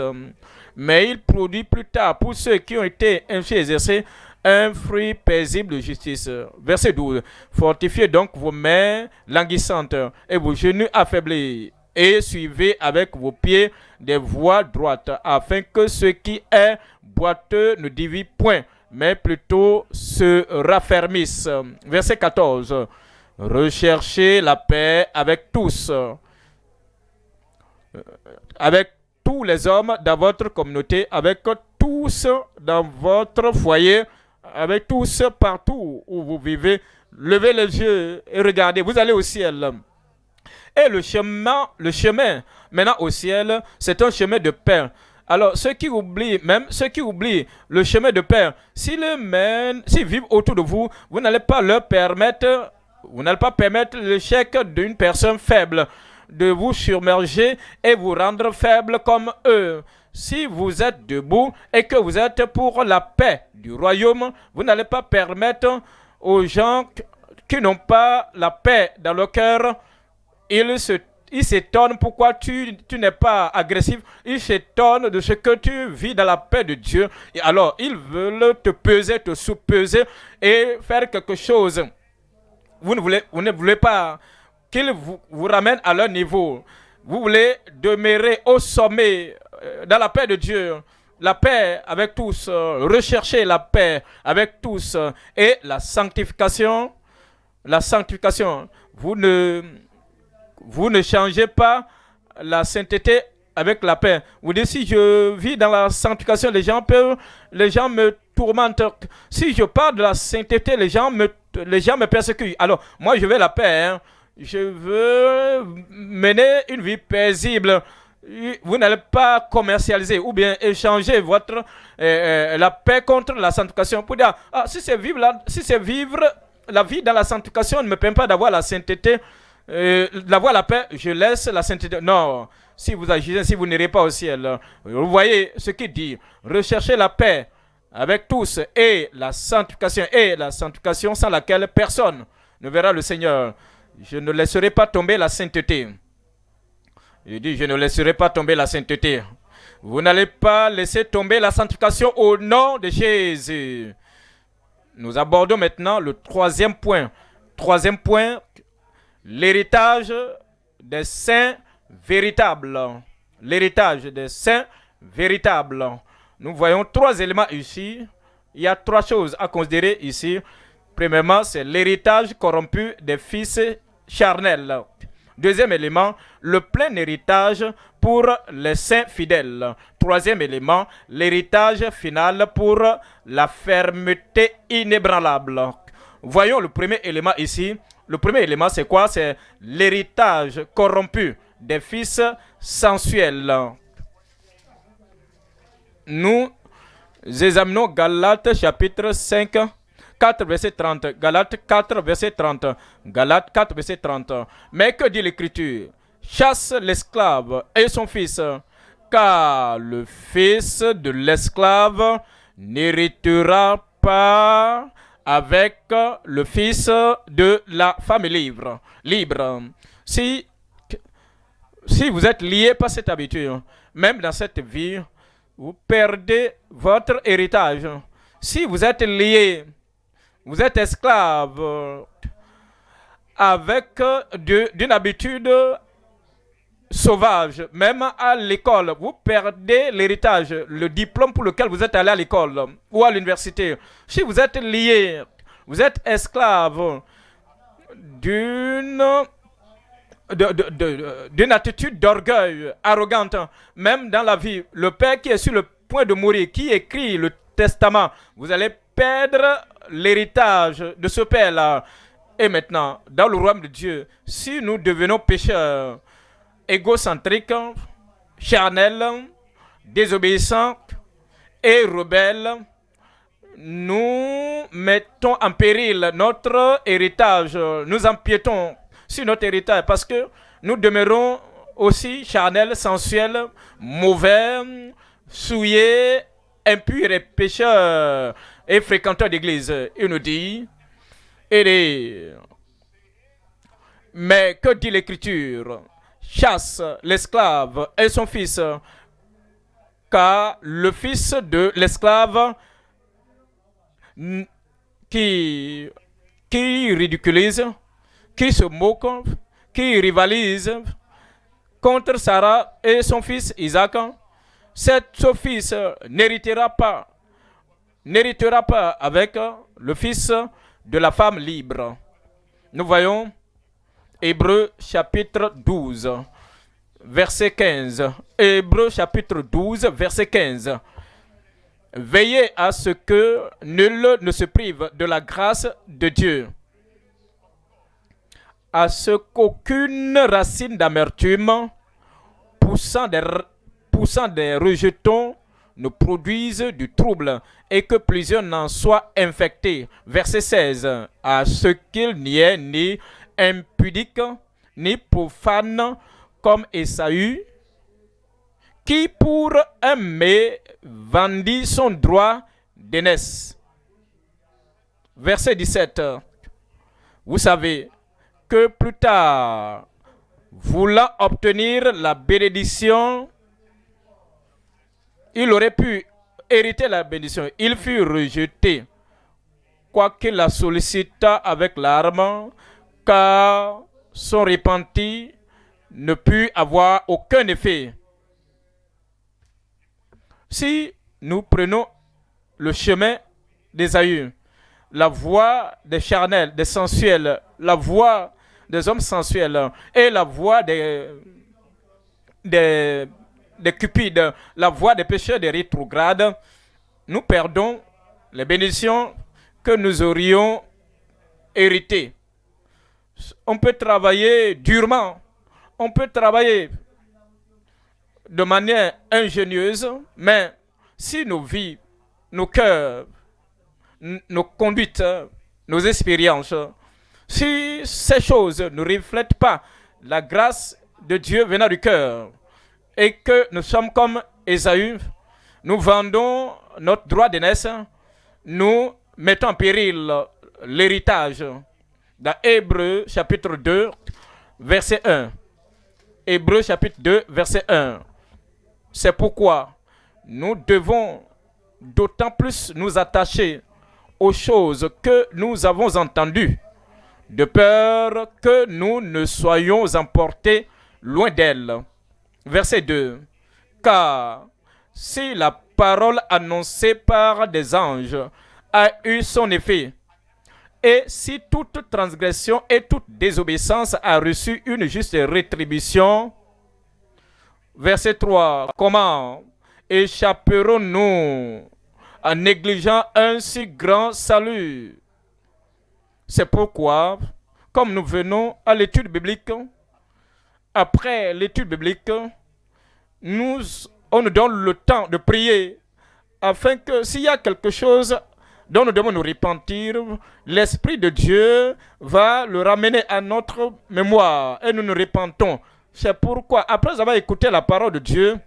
Mais il produit plus tard pour ceux qui ont été ainsi exercés un fruit paisible de justice. Verset 12. Fortifiez donc vos mains languissantes et vos genoux affaiblis, et suivez avec vos pieds des voies droites, afin que ce qui est boiteux ne divise point, mais plutôt se raffermisse. Verset 14. Recherchez la paix avec tous les hommes dans votre communauté, avec tous dans votre foyer, avec tous partout où vous vivez. Levez les yeux et regardez, vous allez au ciel. Et le chemin maintenant au ciel, c'est un chemin de paix. Alors, ceux qui oublient le chemin de paix, s'ils vivent autour de vous, vous n'allez pas permettre l'échec d'une personne faible de vous submerger et vous rendre faible comme eux. Si vous êtes debout et que vous êtes pour la paix du royaume, vous n'allez pas permettre aux gens qui n'ont pas la paix dans le cœur. Ils s'étonnent pourquoi tu n'es pas agressif. Ils s'étonnent de ce que tu vis dans la paix de Dieu. Et alors, ils veulent te peser, te sous-peser et faire quelque chose. Vous ne voulez pas qu'ils vous ramènent à leur niveau. Vous voulez demeurer au sommet dans la paix de Dieu. La paix avec tous. Rechercher la paix avec tous. Et la sanctification. Vous ne changez pas la sainteté avec la paix. Vous dites, si je vis dans la sanctification, les gens me tourmentent. Si je parle de la sainteté, les gens me persécutent. Alors, moi, je veux la paix. Hein. Je veux mener une vie paisible. Vous n'allez pas commercialiser ou bien échanger la paix contre la sanctification. Pour dire, si c'est vivre la vie dans la sanctification ne me permet pas d'avoir la sainteté, d'avoir la paix, je laisse la sainteté. Non, si vous agissez, si vous n'irez pas au ciel, vous voyez ce qu'il dit. Recherchez la paix avec tous et la sanctification sans laquelle personne ne verra le Seigneur. Je ne laisserai pas tomber la sainteté. Il dit, je ne laisserai pas tomber la sainteté. Vous n'allez pas laisser tomber la sanctification au nom de Jésus. Nous abordons maintenant le troisième point. Troisième point, l'héritage des saints véritables. L'héritage des saints véritables. Nous voyons trois éléments ici. Il y a trois choses à considérer ici. Premièrement, c'est l'héritage corrompu des fils charnels. Deuxième élément, le plein héritage pour les saints fidèles. Troisième élément, l'héritage final pour la fermeté inébranlable. Voyons le premier élément ici. Le premier élément, c'est quoi? C'est l'héritage corrompu des fils sensuels. Nous examinons Galates chapitre 5, 4 verset 30. Galates 4 verset 30. Galates 4 verset 30. Mais que dit l'Écriture? Chasse l'esclave et son fils, car le fils de l'esclave n'héritera pas avec le fils de la femme libre. Si vous êtes lié par cette habitude, même dans cette vie, vous perdez votre héritage. Si vous êtes lié, vous êtes esclave avec d'une habitude sauvage, même à l'école, vous perdez l'héritage, le diplôme pour lequel vous êtes allé à l'école ou à l'université. Si vous êtes lié, vous êtes esclave d'une attitude d'orgueil arrogante, même dans la vie. Le père qui est sur le point de mourir, qui écrit le testament, vous allez perdre l'héritage de ce père-là. Et maintenant, dans le royaume de Dieu, si nous devenons pécheurs, égocentriques, charnels, désobéissants et rebelles, nous mettons en péril notre héritage. Nous empiétons sur notre héritage parce que nous demeurons aussi charnels, sensuels, mauvais, souillés, impurs et pécheurs et fréquenteurs d'église. Il nous dit, mais que dit l'Écriture? Chasse l'esclave et son fils, car le fils de l'esclave qui ridiculise, qui se moque, qui rivalise contre Sarah et son fils Isaac, ce fils n'héritera pas avec le fils de la femme libre. Nous voyons Hébreux chapitre 12, verset 15. Hébreux chapitre 12, verset 15. Veillez à ce que nul ne se prive de la grâce de Dieu, à ce qu'aucune racine d'amertume poussant des rejetons ne produise du trouble et que plusieurs n'en soient infectés. Verset 16. À ce qu'il n'y ait ni impudique ni profane comme Ésaü, qui pour un mets vendit son droit d'aînesse. Verset 17. Vous savez que plus tard, voulant obtenir la bénédiction, il aurait pu hériter la bénédiction. Il fut rejeté, quoiqu'il la sollicita avec larmes, car son repenti ne put avoir aucun effet. Si nous prenons le chemin d'Ésaü, la voie des charnels, des sensuels, la voie des hommes sensuels et la voie des cupides, la voie des pécheurs, des rétrogrades, nous perdons les bénédictions que nous aurions héritées. On peut travailler durement, on peut travailler de manière ingénieuse, mais si nos vies, nos cœurs, nos conduites, nos expériences, si ces choses ne reflètent pas la grâce de Dieu venant du cœur, et que nous sommes comme Ésaü, nous vendons notre droit d'aînesse, nous mettons en péril l'héritage. Dans Hébreux chapitre 2, verset 1. Hébreux chapitre 2, verset 1. C'est pourquoi nous devons d'autant plus nous attacher aux choses que nous avons entendues, de peur que nous ne soyons emportés loin d'elles. Verset 2. Car si la parole annoncée par des anges a eu son effet, Et si toute transgression et toute désobéissance a reçu une juste rétribution, verset 3, comment échapperons-nous en négligeant un si grand salut? C'est pourquoi, comme nous venons à l'étude biblique, après l'étude biblique, on nous donne le temps de prier afin que s'il y a quelque chose dont nous devons nous repentir, l'Esprit de Dieu va le ramener à notre mémoire et nous nous repentons. C'est pourquoi, après avoir écouté la parole de Dieu,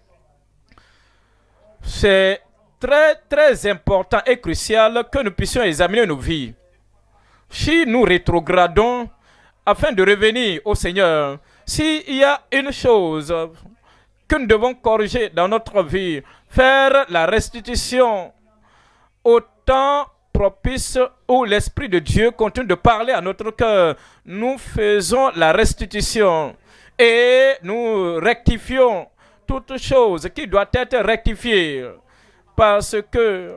c'est très très important et crucial que nous puissions examiner nos vies. Si nous rétrogradons afin de revenir au Seigneur, s'il y a une chose que nous devons corriger dans notre vie, faire la restitution au temps propice où l'Esprit de Dieu continue de parler à notre cœur. Nous faisons la restitution et nous rectifions toute chose qui doit être rectifiée. Parce que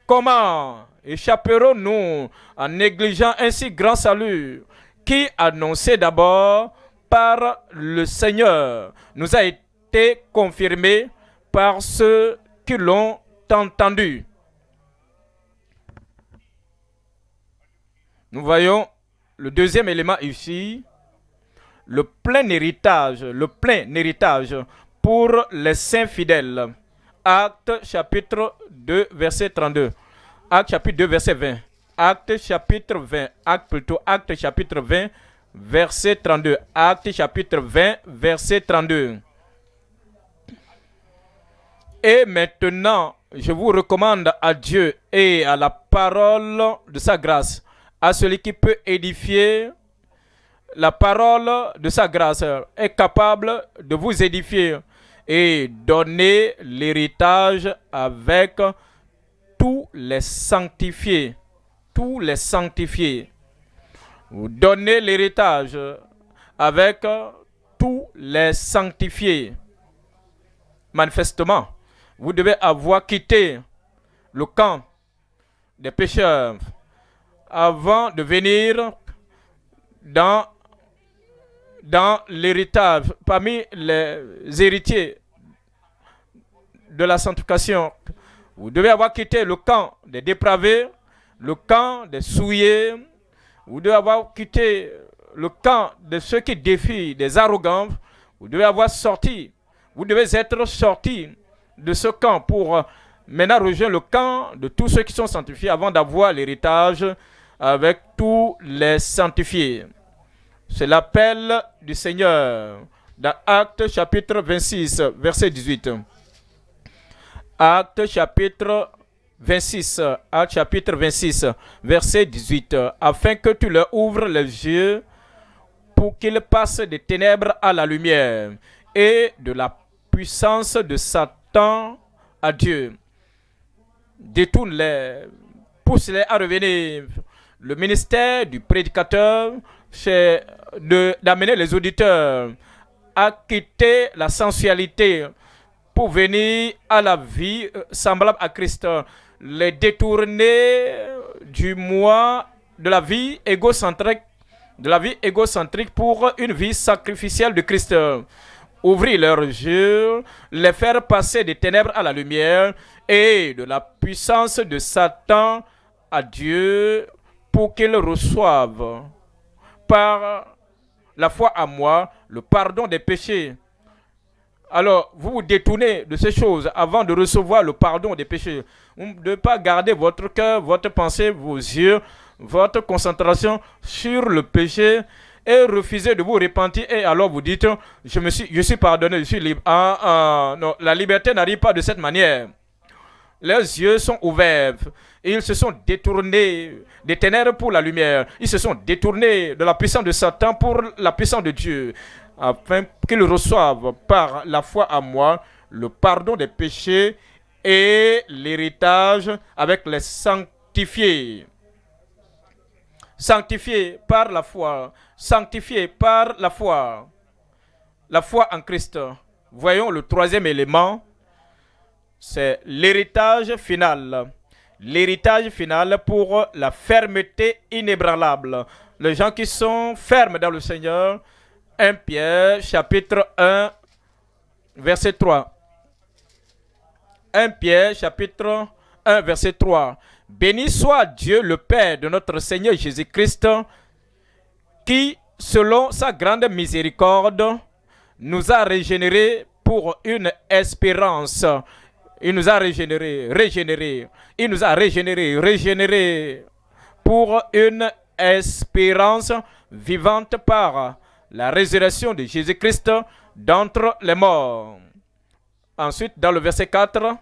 comment échapperons-nous en négligeant un si grand salut qui, annoncé d'abord par le Seigneur, nous a été confirmé par ceux qui l'ont entendu. Nous voyons le deuxième élément ici, le plein héritage pour les saints fidèles. Actes chapitre 2, verset 32. Actes chapitre 2, verset 20. Actes chapitre 20. Actes chapitre 20, verset 32. Actes chapitre 20, verset 32. Et maintenant, je vous recommande à Dieu et à la parole de sa grâce, à celui qui peut édifier. La parole de sa grâce est capable de vous édifier et donner l'héritage avec tous les sanctifiés. Tous les sanctifiés. Vous donnez l'héritage avec tous les sanctifiés. Manifestement, vous devez avoir quitté le camp des pécheurs avant de venir dans l'héritage, parmi les héritiers de la sanctification. Vous devez avoir quitté le camp des dépravés, le camp des souillés. Vous devez avoir quitté le camp de ceux qui défient, des arrogants. Vous devez avoir sorti. Vous devez être sorti de ce camp pour maintenant rejoindre le camp de tous ceux qui sont sanctifiés avant d'avoir l'héritage avec tous les sanctifiés. C'est l'appel du Seigneur dans Actes chapitre 26, verset 18. Actes chapitre 26, verset 18. Afin que tu leur ouvres les yeux pour qu'ils passent des ténèbres à la lumière et de la puissance de Satan à Dieu. Détourne-les, pousse-les à revenir. Le ministère du prédicateur, c'est d'amener les auditeurs à quitter la sensualité pour venir à la vie semblable à Christ, les détourner du moi de la vie égocentrique, pour une vie sacrificielle de Christ. Ouvrir leurs yeux, les faire passer des ténèbres à la lumière et de la puissance de Satan à Dieu pour qu'ils reçoivent par la foi en moi le pardon des péchés. Alors, vous vous détournez de ces choses avant de recevoir le pardon des péchés. Vous ne devez pas garder votre cœur, votre pensée, vos yeux, votre concentration sur le péché et refuser de vous repentir. Et alors vous dites, je suis pardonné, je suis libre. Non, la liberté n'arrive pas de cette manière. Leurs yeux sont ouverts. Ils se sont détournés des ténèbres pour la lumière. Ils se sont détournés de la puissance de Satan pour la puissance de Dieu, afin qu'ils reçoivent par la foi en moi le pardon des péchés et l'héritage avec les sanctifiés. Sanctifiés par la foi. Sanctifiés par la foi. La foi en Christ. Voyons le troisième élément. C'est l'héritage final l'héritage final pour la fermeté inébranlable. Les gens qui sont fermes dans le Seigneur. 1 Pierre, chapitre 1, verset 3. 1 Pierre, chapitre 1, verset 3. Béni soit Dieu, le Père de notre Seigneur Jésus-Christ, qui, selon sa grande miséricorde, nous a régénérés pour une espérance. Il nous a régénérés. Il nous a régénérés pour une espérance vivante par la résurrection de Jésus-Christ d'entre les morts. Ensuite, dans le verset 4,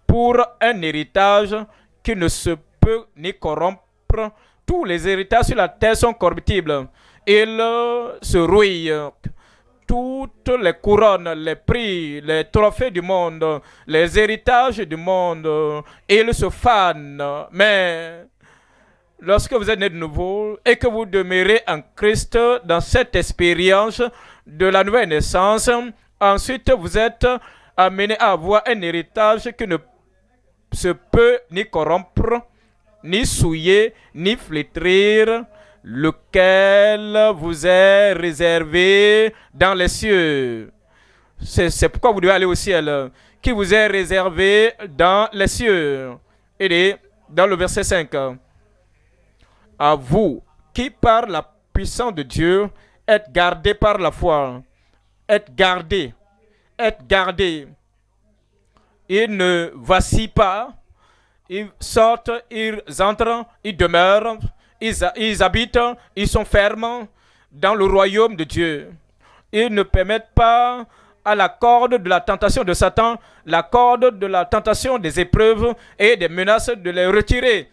pour un héritage qui ne se peut ni corrompre. Tous les héritages sur la terre sont corruptibles. Ils se rouillent. Toutes les couronnes, les prix, les trophées du monde, les héritages du monde, ils se fanent. Mais lorsque vous êtes né de nouveau et que vous demeurez en Christ dans cette expérience de la nouvelle naissance, ensuite vous êtes amené à avoir un héritage qui ne se peut ni corrompre, ni souiller, ni flétrir, lequel vous est réservé dans les cieux. C'est pourquoi vous devez aller au ciel, qui vous est réservé dans les cieux. Et dans le verset 5, à vous qui par la puissance de Dieu êtes gardés par la foi, êtes gardés. Ils ne vacillent pas, ils sortent, ils entrent, ils demeurent, ils habitent, ils sont fermes dans le royaume de Dieu. Ils ne permettent pas à la corde de la tentation de Satan, la corde de la tentation des épreuves et des menaces de les retirer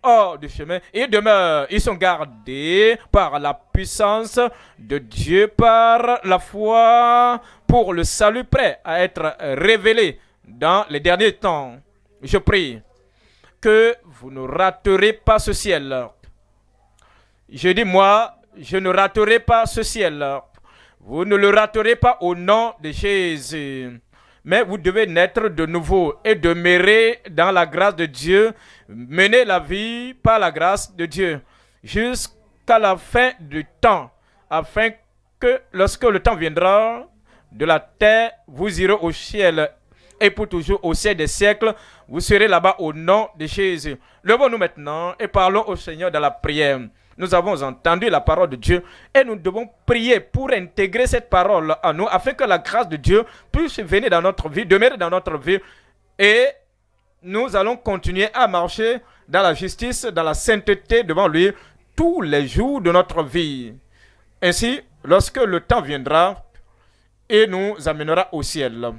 hors du chemin. Ils demeurent, ils sont gardés par la puissance de Dieu, par la foi, pour le salut prêt à être révélé dans les derniers temps. Je prie que vous ne raterez pas ce ciel. Je dis moi, je ne raterai pas ce ciel. Vous ne le raterez pas au nom de Jésus. Mais vous devez naître de nouveau et demeurer dans la grâce de Dieu, mener la vie par la grâce de Dieu jusqu'à la fin du temps, afin que lorsque le temps viendra de la terre, vous irez au ciel et pour toujours au ciel des siècles, vous serez là-bas au nom de Jésus. Levons-nous maintenant et parlons au Seigneur dans la prière. Nous avons entendu la parole de Dieu et nous devons prier pour intégrer cette parole en nous afin que la grâce de Dieu puisse venir dans notre vie, demeurer dans notre vie et nous allons continuer à marcher dans la justice, dans la sainteté devant lui tous les jours de notre vie. Ainsi, lorsque le temps viendra, il nous amènera au ciel.